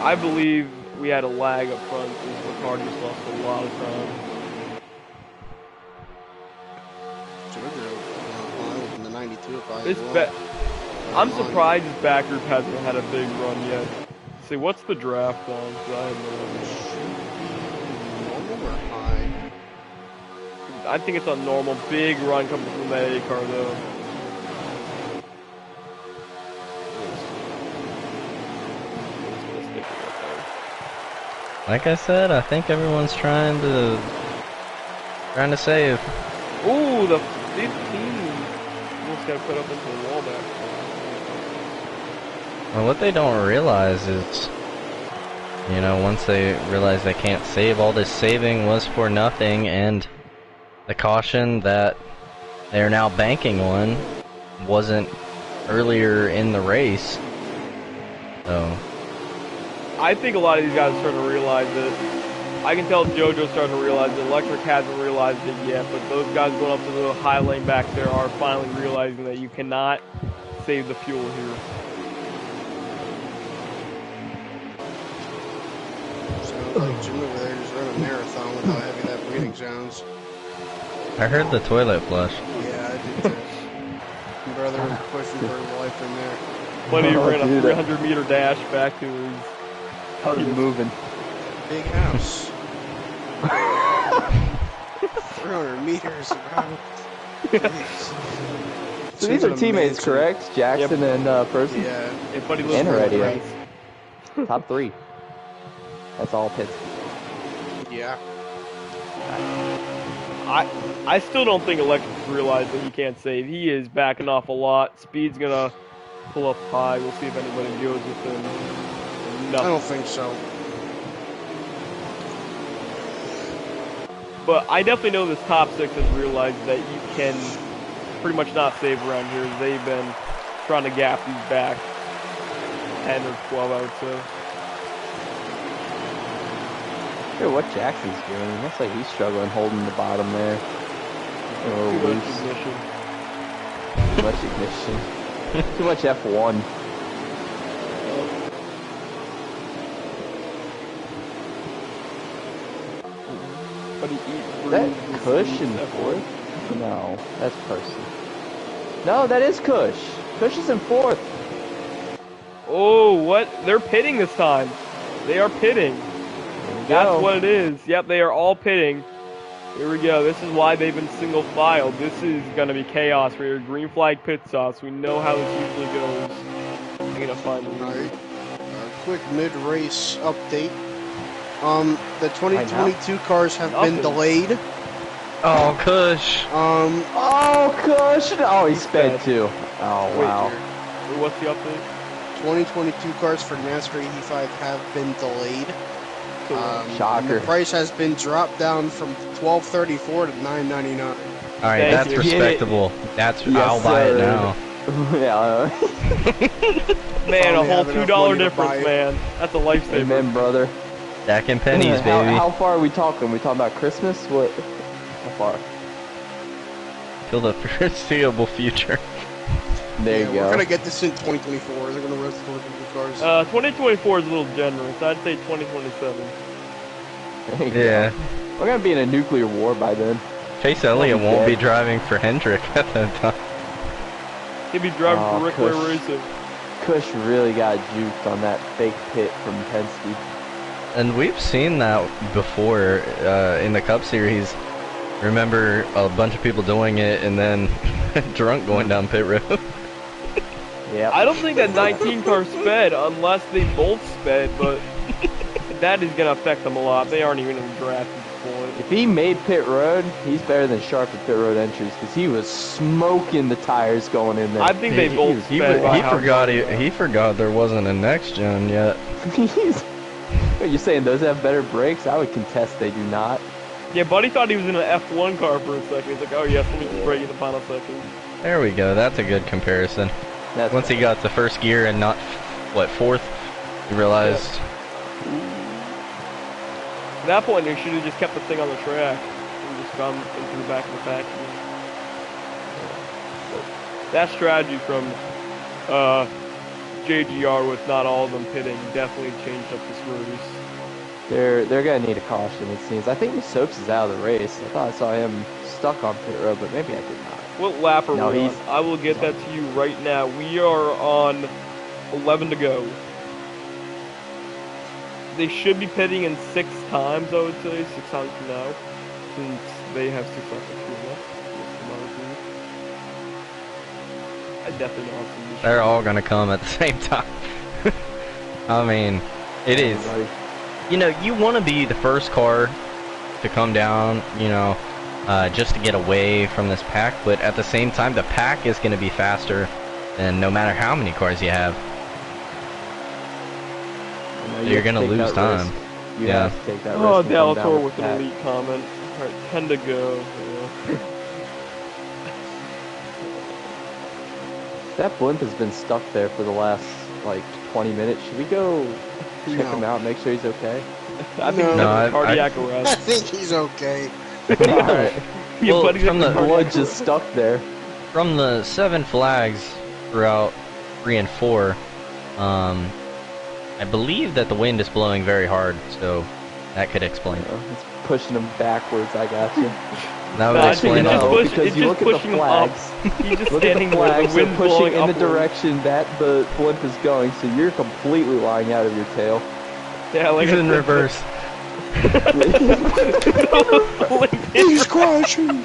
I believe we had a lag up front since the car just lost a lot of time. JoJo in the 92 if I This well. bet. I'm surprised this back group hasn't had a big run yet. See, what's the draft on? 'Cause I have no idea. Normal or high? I think it's a normal big run coming from that A car though. Like I said, I think everyone's trying to save. Ooh, the 15 almost got put up into the wall back. Well, what they don't realize is, you know, once they realize they can't save, all this saving was for nothing, and the caution that they're now banking on wasn't earlier in the race. So, I think a lot of these guys are starting to realize it. I can tell JoJo's starting to realize it. Electric hasn't realized it yet, but those guys going up to the high lane back there are finally realizing that you cannot save the fuel here. Sounds like Jim over there just ran a marathon with how heavy that breathing sounds. I heard the toilet flush. Yeah, I did too. My brother was pushing for his life in there. Buddy Oh, ran a dude. 300-meter dash back to his. Keep moving. Big house. 300 meters around. So these are teammates, correct? Jackson and Percy? Yeah. If Buddy lives And in the Heredia. race. Top 3. That's all pits. Yeah. I still don't think Electric's realized that he can't save. He is backing off a lot. Speed's gonna pull up high. We'll see if anybody goes with him. I Nothing. don't think so. But I definitely know this top 6 has realized that you can pretty much not save around here. They've been trying to gap these back 10 or 12, I would say. Sure, what Jackson's doing? It looks like he's struggling holding the bottom there. A little Too much loose. ignition. Too much ignition. Too much F1. But he Is that Kush in fourth? No, that's Person. No, that is Kush. Kush is in fourth. Oh, what? They're pitting this time. They are pitting. That's what it is. Yep, they are all pitting. Here we go. This is why they've been single filed. This is going to be chaos for your green flag pit stops. We know how this usually goes. I'm going to find All right. Quick mid-race update. The 2022 cars have been delayed. Oh, Kush. Oh, Kush! Oh, he sped too. Oh, Wait, wow. what's the update? 2022 cars for NASCAR 85 have been delayed. Shocker. And the price has been dropped down from $12.34 to $9.99. All right, that's you. respectable. That's Yes, I'll buy it sir. now. Yeah. Man, a Finally whole have enough $2 money to buy difference, it. man. That's a lifesaver. Amen, brother. Stacking pennies, how, baby. how far are we talking? We talking about Christmas? What? How far? Till the foreseeable future. There Yeah, you we're go. gonna get this in 2024. They're gonna rest the 2022 cars. 2024 is a little generous. I'd say 2027. There you go. Yeah. We're gonna be in a nuclear war by then. Chase Elliott be won't be dead. driving for Hendrick at that time. He'd be driving Oh, for Rick Ware Kush. Racing. Kush really got juked on that fake pit from Penske. And we've seen that before in the Cup Series. Remember a bunch of people doing it and then drunk going down pit road. Yeah. I don't think that 19 car sped unless they both sped, but that is going to affect them a lot. They aren't even in the draft at this point. If he made pit road, he's better than Sharp at pit road entries because he was smoking the tires going in there. I think they both He sped. by how forgot far they he forgot there wasn't a next gen yet. Are you saying those have better brakes? I would contest they do not. Yeah, Buddy thought he was in an F1 car for a second. He's like, oh yes, let me just brake in the final second. There we go. That's a good comparison. That's Once he got to first gear and not fourth, he realized. At that point, they should have just kept the thing on the track and just gone into the back of the factory. That strategy from JGR with not all of them pitting definitely changed up this race. They're gonna need a caution, it seems. I think Soaps is out of the race. I thought I saw him stuck on pit road, but maybe I did not. What lap are No, we on? he's- I will get that to you right now. We are on 11 to go. They should be pitting in 6 times, I would say, 6 times from now, since they have 6 laps of fuel left. I definitely know how to They're all gonna come at the same time. I mean, it is. Everybody. You know, you want to be the first car to come down, you know, just to get away from this pack, but at the same time, the pack is going to be faster than no matter how many cars you have. I know You're have to gonna take lose that time. risk. You Yeah. have to take that Oh, risk. and come down Delator with the an pack. elite comment. Alright, 10 to go. Yeah. That blimp has been stuck there for the last, like, 20 minutes. Should we go check No. him out and make sure he's okay? I think he's No, having cardiac I arrest. think he's okay. Alright. Your Well, buddy's from having the- cardiac Blood arrest. just stuck there. From the 7 flags throughout 3 and 4, I believe that the wind is blowing very hard, so that could explain it. It's pushing him backwards, I got you. That would Nah, explain it's just it. No, push- because it's you just look at the pushing him up. flags. He's just Look at standing the there, flags, the they're wind's pushing blowing in the upwards. direction that the blimp is going, so you're completely lying out of your tail. Yeah, like He's I in said, reverse. He's crashing.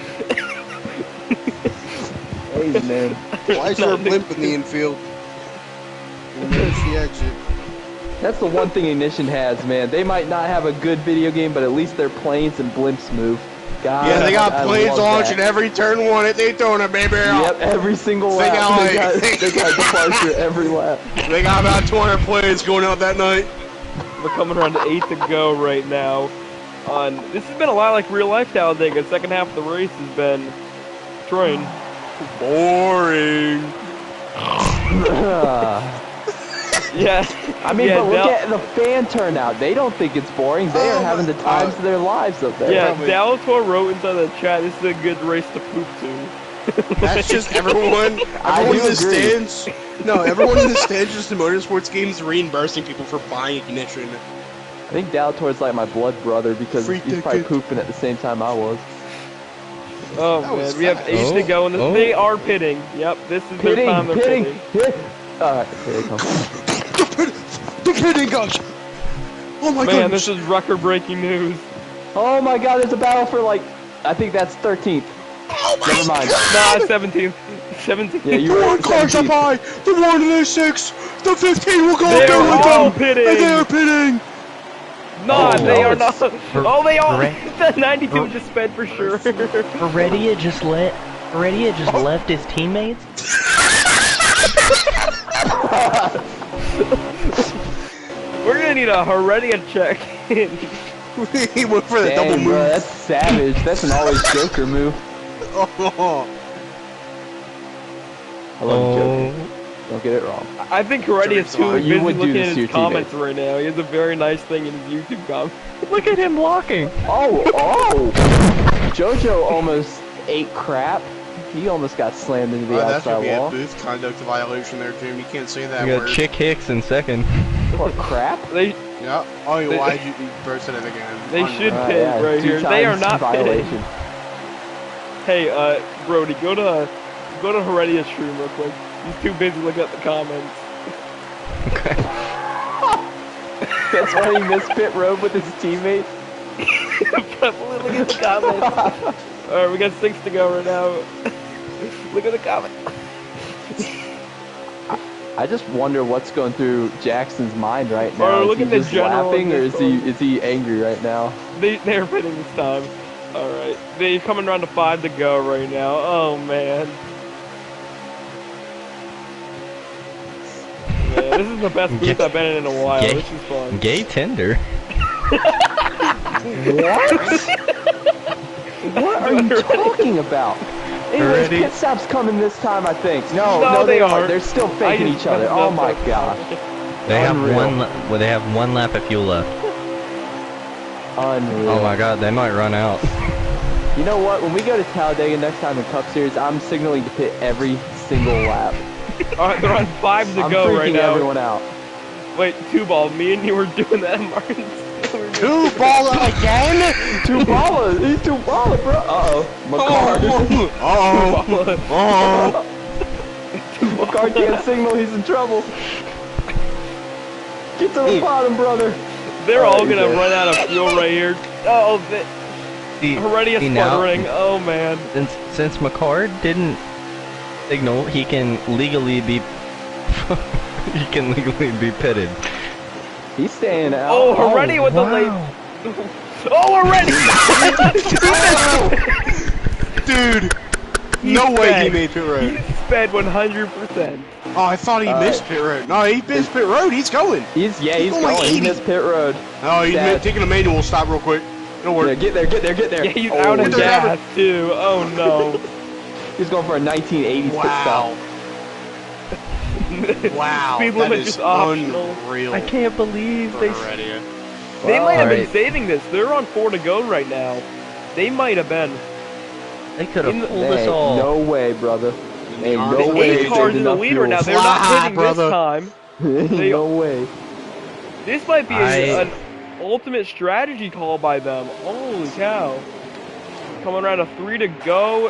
Hey, man. Why is there a blimp in the infield? There's the exit. That's the one thing Ignition has, man. They might not have a good video game, but at least their planes and blimps move. God, Yeah, they got I planes love launching that. every turn one at Daytona, baby. Yep, every single Think lap. I They got, like- they got departure every lap. They got about 200 planes going out that night. We're coming around to 8 to go right now. This has been a lot like real life Talladega. The second half of the race has been train. Boring. Yeah. I mean, yeah, but look Dal- at the fan turnout. They don't think it's boring. They are having the times of their lives up there. Yeah, Probably. Dalator wrote inside the chat, this is a good race to poop to. That's just everyone. I Everyone do in the agree. stands. No, everyone in the stands just in motorsports games reimbursing people for buying ignition. I think Dalator's like my blood brother because Free he's probably ticket. pooping at the same time I was. Oh That was man, we have fast. 8 to go in this. Oh. They are pitting. Yep, this is their time they're Pitting, pitting. hit. Alright, here they come. The pitting gosh. Oh my Man, goodness. this is record-breaking news. Oh my god, there's a battle for like, I think that's 13th. Oh my Never mind. Nah, 17th. 17th. Yeah, you The were one at car's up 17th. high. The 1 and the 6. The 15 will go up They're there with all them. pitting. And they are pitting. Nah, Oh, they no, are not. Oh, they are. Correct. The 92 just sped for sure. Heredia just left his teammates. We're gonna need a Heredia check. He went for the double Dang, bro, move. that's savage. That's an always Joker move. Oh. I love Joker. Don't get it wrong. I think Heredia's too You busy would do looking this at to his your comments teammates. right now. He has a very nice thing in his YouTube comments. Look at him blocking. Oh! JoJo almost ate crap. He almost got slammed into the That's gonna outside be a wall. booth conduct violation there, Jim. You can't say that We got word. Chick Hicks in second. What crap? They Yeah. Oh, why'd you bursted it again? They Unreal. should pit right here. They are not pitting. violation. Hey, Brody, go to Heredia's stream real quick. He's too busy looking at the comments. That's why he missed pit road with his teammates. Look at the comments. Alright, we got 6 to go right now. Look at the comments. I just wonder what's going through Jackson's mind right now. Bro, Is look he at the just general laughing, or Discord. is he angry right now? They're pitting this time. Alright. They're coming around to 5 to go right now. Oh man. Man, this is the best booth I've been in a while. Gay- This is fun. Gay Tinder. What are you talking about? Anyways, Already? pit stop's coming this time, I think. No, No, they they aren't. aren't. They're still I faking just each other. messed Oh up my that. gosh. They have Unreal. they have one lap of fuel left. Unreal. Oh my god, they might run out. You know what? When we go to Talladega next time in Cup Series, I'm signaling to pit every single lap. Alright, they're on 5 to I'm go freaking right now. everyone out. Wait, 2-ball. Me and you were doing that, Martin. Two ball again? Two baller. He's two baller, bro. Uh-oh. McCart. Oh. McCart can't signal. He's in trouble. Get to the bottom, brother. They're all he's gonna dead. run out of fuel right here. Oh, Heredia See, now- sputtering. Oh man. Since McCard didn't signal, he can legally be pitted. He's staying out. Oh, Heredia with the late. Oh, Heredia! Dude. He No way he sped. made pit road. He sped 100%. Oh, I thought he missed pit road. No, he missed pit road. He's going. He's going going. like He 80. missed pit road. Oh, he's Dad. taking a manual stop real quick. Don't Yeah, worry. get there. Yeah, he's Oh, out of Get there, gas Maverick. too. Oh no. He's going for a 1980s pit stop. Wow. Speed That limit is just optional. unreal. I can't believe for they. Heredia. They might have been Alright. saving this. They're on 4 to go right now. They might have been. They could In the- have pulled us Ain't all. no way, brother. Ain't no There's way. 8 there's cars in the enough lead right now. fuel. They're not Fly, hitting brother. this time. Ain't They- no way. This might be I- an ultimate strategy call by them. Holy cow. Coming around to 3 to go.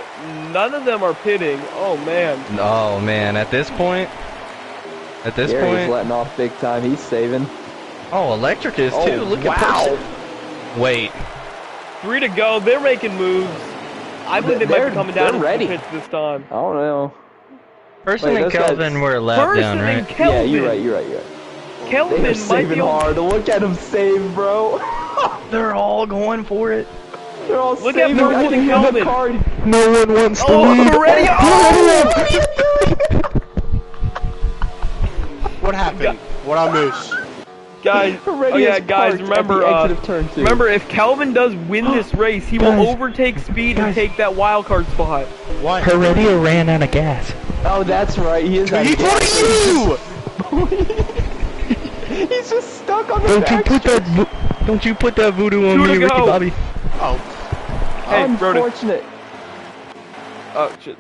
None of them are pitting. Oh man. Oh man, at this point. Gary's letting off big time. He's saving. Oh, Electric is Oh, too. Look wow. at Person. Wait. 3 to go. They're making moves. I believe they might They're- be coming down they're into the ready. pits this time. I don't know. Person Wait, and those guys- Kelvin were a lap Person down, right? and Kelvin. Yeah, you're right. They Kelvin are might saving be on. hard. Look at him save, bro. They're all going for it. They're all Look at saving. Martin I think Kelvin. the card. No one wants Oh, Heredia! Oh! What happened? What I miss? Guys, oh Heredia's yeah, guys, parked at remember, the exit of turn 2. remember, if Calvin does win this race, he will overtake Speed and take that wild card spot. What? Heredia ran out of gas. Oh, that's right. He is. He put you! He's just stuck on the Don't you put that voodoo on Two me, to Ricky go. Bobby. Oh, Hey, Brody. Unfortunate. Oh shit.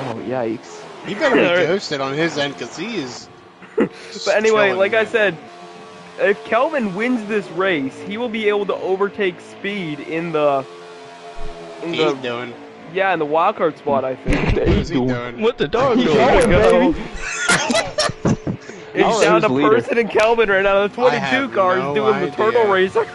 Oh, yikes. he better be Alright. ghosted on his end because he is. But anyway, like I said, if Kelvin wins this race, he will be able to overtake Speed in the He's doing. yeah, in the wild card spot, I think. What is he doing? What the dog He's doing? going, Go. baby. It's Oh, down to who's leader? Person and Kelvin right now. The 22 have cars no doing the turtle idea. racer.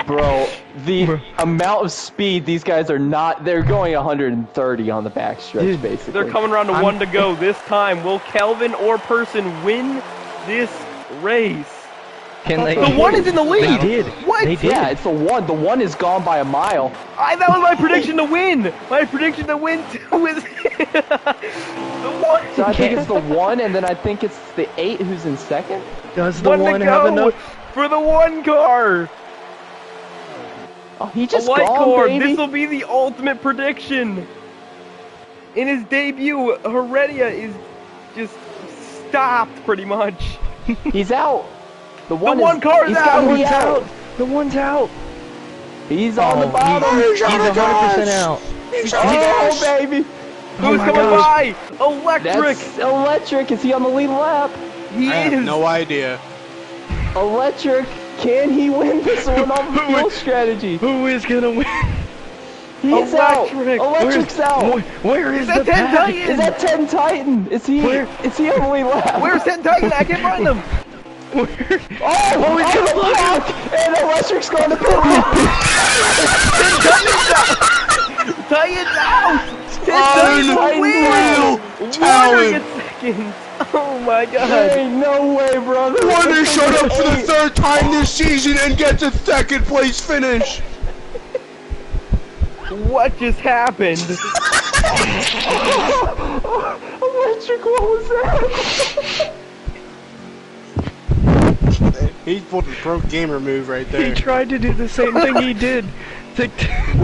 Bro, the amount of speed these guys are not. They're going 130 on the backstretch, basically. They're coming around to one to go this time. Will Kelvin or Person win this race? Can they? The one is in the lead. They did. What? They did. Yeah, it's the one. The one is gone by a mile. That was my prediction to win. My prediction to win too is the one. So I think it's the one, and then I think it's the 8 who's in second. Does the One one to have go enough? for the one car. Oh, he A just light gone, car. baby. This will be the ultimate prediction. In his debut, Heredia is just stopped pretty much. He's out. The one, one car is he's gotta out. be out. The one's out. He's on the bottom. He's 100% out. Oh, baby. Who's my coming gosh. by? Electric. That's Electric. Is he on the lead lap? He I is. have no idea. Electric. Can he win this one on the fuel strategy? Who is gonna win? He's out. Electric. Electric's out. Where is that the 10 pack? Titan? Is that 10 Titan? Is he? Where? Is he on the lead lap? Where's that Titan? I can't find him. Oh, he's on the block, and Electric's going to pit lane. Titan's out. Unreal Warner talent. gets second. Oh my god. There ain't no way, brother. Warner showed up for the third time this season and gets a second place finish. What just happened? Electric, what was that? He pulled a pro gamer move right He there. tried to do the same thing he did to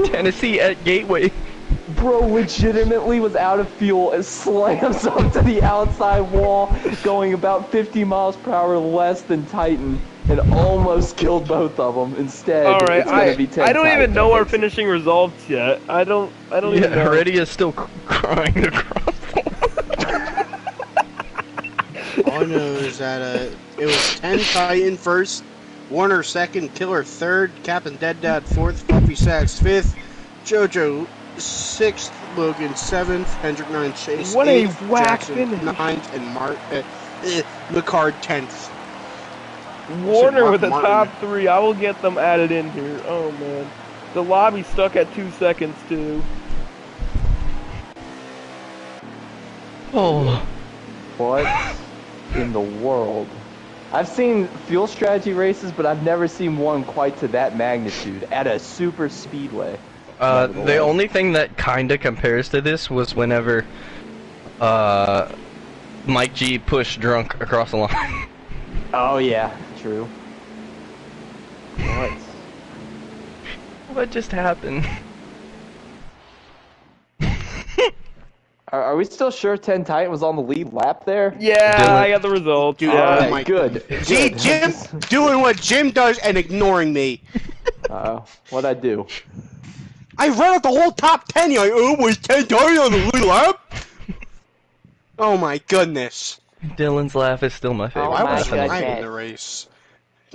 Tennessee at Gateway. Bro legitimately was out of fuel and slams up to the outside wall, going about 50 miles per hour less than Titan, and almost killed both of them. Instead, All right, it's gonna be 10 I don't even Titan. know our finishing results yet. I don't even know. Heredia's still crying across. All I know is that it was 10 Titan first, Warner second, Killer third, Captain Dead Dad fourth, Puffy Sacks fifth, JoJo sixth, Logan seventh, Hendrick 9 Chase What a eighth, whack Jackson finish. ninth, and McCard 10th. Warner with the Martin. top 3. I will get them added in here. Oh man, the lobby's stuck at 2 seconds too. Oh. What in the world? I've seen fuel strategy races, but I've never seen one quite to that magnitude at a super speedway. The only thing that kinda compares to this was whenever Mike G pushed drunk across the line. Oh yeah, true. What? What just happened? Are we still sure 10 Titan was on the lead lap there? Yeah, Dylan. I got the results. Dude, Yeah. oh my good. See, good. Jim doing what Jim does and ignoring me. What'd I do? I read out the whole top 10. You're like, oh, was 10 Titan on the lead lap? Oh my goodness. Dylan's laugh is still my favorite. Oh I my was goodness. Ryan in the race.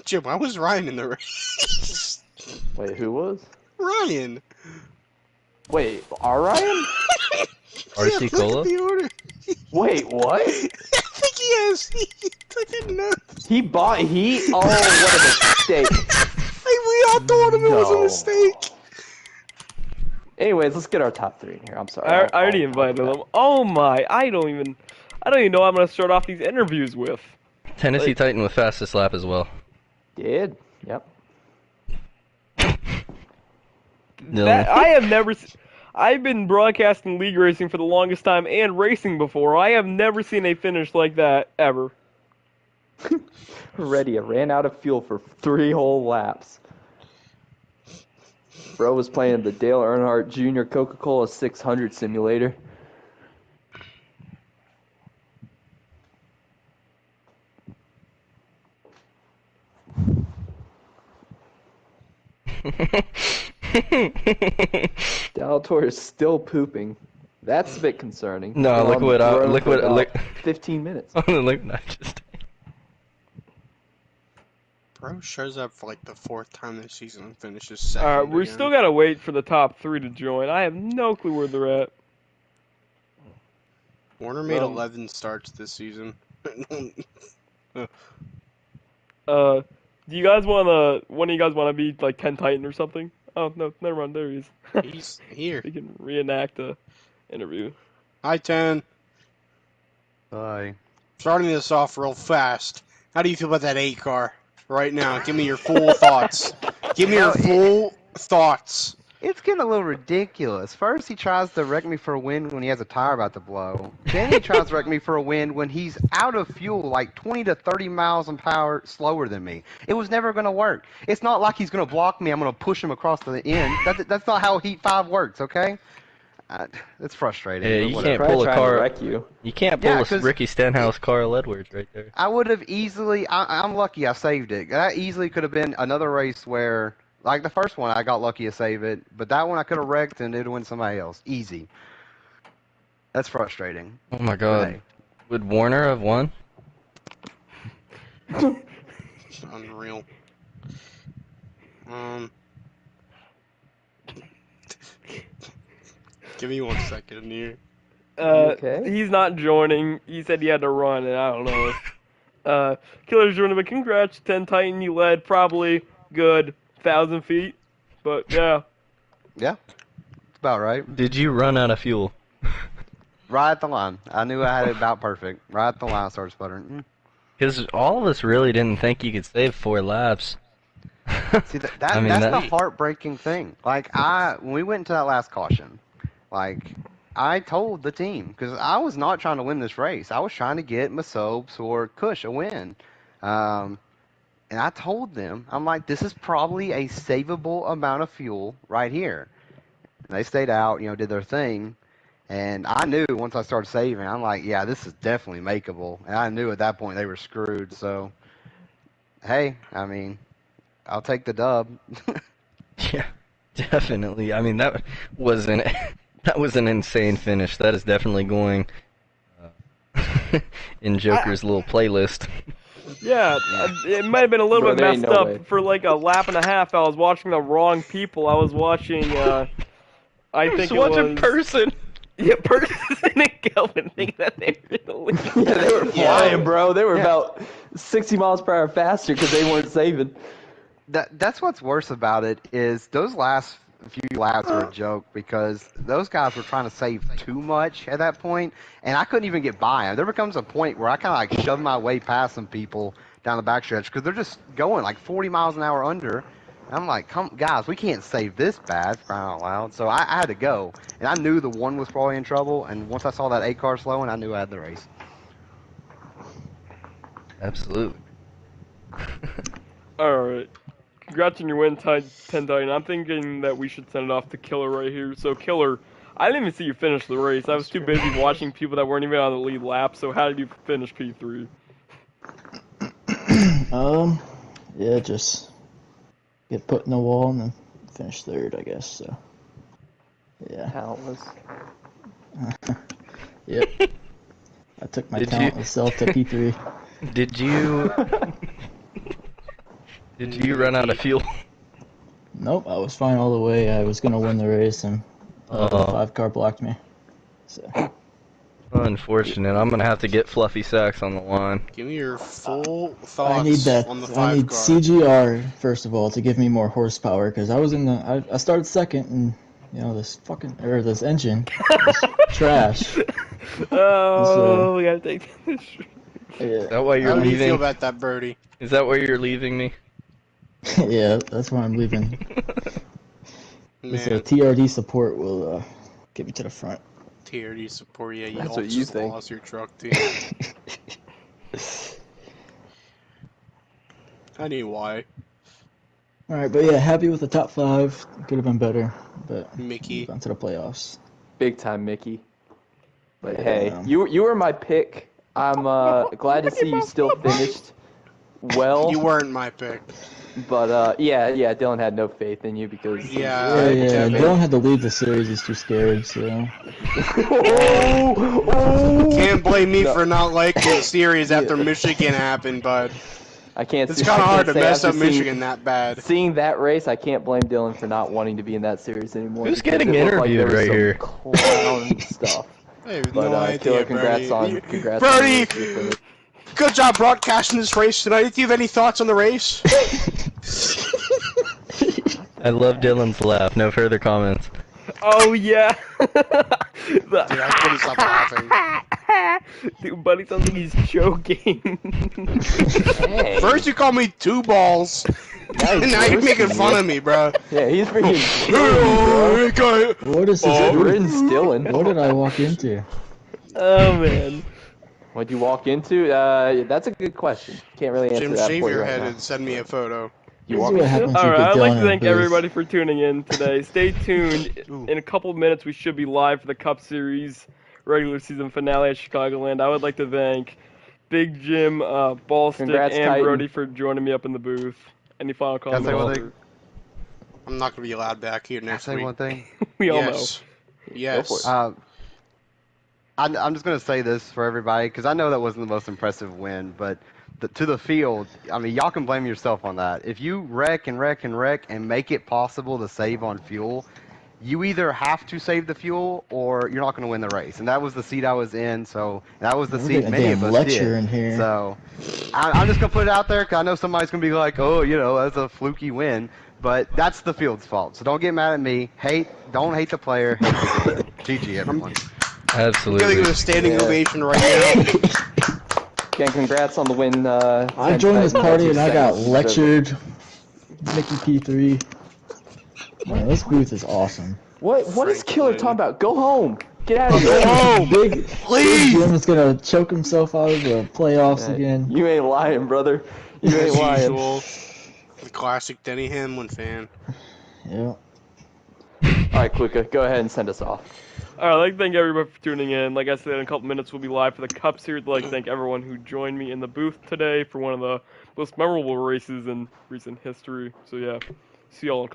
Jim, I was Ryan in the race. Wait, who was? Ryan. Wait, our Ryan? RC Look Cola? at the order. Wait, what? I think he has. I didn't know. Oh, what a mistake. We all thought it was a No. mistake. Anyways, let's get our top 3 in here. I'm sorry. I already I'll invited go them. Oh my, I don't even know what I'm gonna start off these interviews with. Tennessee Titan with fastest lap as well. Did? Yep. Dylan. That I have never. I've been broadcasting league racing for the longest time and racing before. I have never seen a finish like that ever. Ready, I ran out of fuel for 3 whole laps. Bro was playing the Dale Earnhardt Jr. Coca-Cola 600 simulator. Dalator is still pooping. That's a bit concerning. No, look what 15 minutes. look what I just. Bro shows up for like the 4th time this season and finishes second. Alright, we again. still gotta wait for the top 3 to join. I have no clue where they're at. Warner made 11 starts this season. Do you guys wanna? One of you guys wanna be like 10 Titan or something? Oh no, never mind. There he is. He's here. We can reenact the interview. Hi, 10. Hi. Starting this off real fast. How do you feel about that 8 car right now? Give me your full thoughts. Give me your full thoughts. It's getting a little ridiculous. First, he tries to wreck me for a win when he has a tire about to blow. Then he tries to wreck me for a win when he's out of fuel, like 20 to 30 miles an hour slower than me. It was never going to work. It's not like he's going to block me. I'm going to push him across to the end. That's not how Heat 5 works, okay? It's frustrating. Yeah, but you whatever. can't pull a Trying to car. wreck you. You can't pull Yeah, a 'cause- Ricky Stenhouse Carl Edwards right there. I would have easily. I'm lucky I saved it. That easily could have been another race where, like the first one, I got lucky to save it, but that one I could have wrecked and it'd win somebody else. Easy. That's frustrating. Oh my God. Hey. Would Warner have won? Unreal. Give me 1 second here. Okay. He's not joining. He said he had to run, and I don't know. Killer's joining, but congrats, 10 Titan. You led probably good 1,000 feet, but yeah. Yeah, it's about right. Did you run out of fuel? Right at the line. I knew I had it about perfect. Right at the line, I started sputtering. Because all of us really didn't think you could save 4 laps. See, I mean, that's that- the heartbreaking thing. Like, when we went into that last caution, like, I told the team, because I was not trying to win this race. I was trying to get Masobes or Kush a win. And I told them, I'm like, this is probably a savable amount of fuel right here. And they stayed out, did their thing. And I knew once I started saving, I'm like, yeah, this is definitely makeable. And I knew at that point they were screwed. So, hey, I mean, I'll take the dub. Yeah, definitely. I mean, that was an insane finish. That is definitely going in Joker's little playlist. Yeah, it might have been a little Bro, bit there ain't messed no up way. for like a lap and a half. I was watching the wrong people. I was watching, I think it was... person. Yeah, Person and Kelvin think that they were in the lead. Yeah, they were flying, Yeah. bro. They were about 60 miles per hour faster because they weren't saving. That's what's worse about it is those last few laps were a joke because those guys were trying to save too much at that point, and I couldn't even get by them. There becomes a point where I kind of like shove my way past some people down the backstretch because they're just going like 40 miles an hour under. And I'm like, come, guys, we can't save this bad, for crying out loud. So I had to go, and I knew the one was probably in trouble. And once I saw that 8 car slowing, I knew I had the race. Absolutely. Alright. Congrats on your win, 10 Titan. I'm thinking that we should send it off to Killer right here. So, Killer, I didn't even see you finish the race. I was too busy watching people that weren't even on the lead lap. So, how did you finish P3? Yeah, just get put in the wall and then finish third, I guess. So, yeah. Countless. Yep. I took my Did you- talentless self to P3. Did you run out of fuel? Nope, I was fine all the way. I was gonna win the race, and the 5 car blocked me. So, Unfortunate. I'm gonna have to get Fluffy Sacks on the line. Give me your full thoughts I need that. on the 5 I need car. CGR first of all to give me more horsepower because I was in the. I started second, and this engine was trash. Oh, we gotta take this. Is Yeah, that why you're How do you feel leaving? about that birdie? Is that why you're leaving me? yeah, that's why I'm leaving. This Man, TRD support will get me to the front. TRD support, yeah, you That's all what you just think. lost your truck, team. I knew why. All right, but yeah, happy with the top 5. Could have been better, but Mickey. move on to the playoffs. Big time, Mickey. But Yeah. hey, you were my pick. I'm glad to see you still finished well. You weren't my pick. But yeah, Dylan had no faith in you because Yeah, Yeah, Kevin. Dylan had to leave the series. He's too scared, so. Can't blame me No. for not liking the series after Michigan happened, bud. I can't. It's see- kind I of hard can't to say mess after up Michigan that bad. Seeing that race, I can't blame Dylan for not wanting to be in that series anymore. Who's because getting it looked like there interviewed was right some here? Clown stuff. I have But no idea, Killer, congrats Bernie. on congrats Bernie! on your finish. Good job broadcasting this race tonight. Do you have any thoughts on the race? I love Dylan's laugh. No further comments. Oh yeah. Dude, I couldn't stop laughing. Dude, buddy sounds like he's choking. Hey. First you called me two balls, and now you're making fun of me, bro. Yeah, he's freaking killing me, bro. What is this? Good What, riddance, Dylan. what did I walk into? Oh man. What'd you walk into? That's a good question. Can't really answer Jim, that shave for you your right head now. and send me a photo. You This walk is what into? happens when All you right, put I'd like Dylan to in thank the booth. everybody for tuning in today. Stay tuned. Ooh. In a couple of minutes, we should be live for the Cup Series regular season finale at Chicagoland. I would like to thank Big Jim, Ballstick, Congrats, and Titan. Brody for joining me up in the booth. Any final Can I comments? say one thing? I'm not gonna be allowed back here Can I next say week. one thing? We all know. Yes. Go for Yes. it. I'm just going to say this for everybody because I know that wasn't the most impressive win, but to the field, I mean, y'all can blame yourself on that. If you wreck and make it possible to save on fuel, you either have to save the fuel or you're not going to win the race. And that was the seat I was in, so that was the We're seat getting a many of damn us lecture did. in here. So I'm just going to put it out there because I know somebody's going to be like, oh, that's a fluky win. But that's the field's fault. So don't get mad at me. Don't hate the player. Hate the game. GG, everyone. I'm Absolutely. giving you a standing Yeah. ovation right now. Again, congrats on the win. I joined this party and I got lectured. Mickey P3. Man, this booth is awesome. What is Frank Killer Lynn. talking about? Go home. Get out of Go here. home. Big Leave. Jim is gonna choke himself out of the playoffs again. You ain't lying, brother. You ain't As lying. usual. The classic Denny Hamlin fan. Yeah. All right, Quicka, go ahead and send us off. Alright, I'd like to thank everybody for tuning in. Like I said, in a couple minutes we'll be live for the Cup Series. I'd like to thank everyone who joined me in the booth today for one of the most memorable races in recent history. So yeah, see y'all in a couple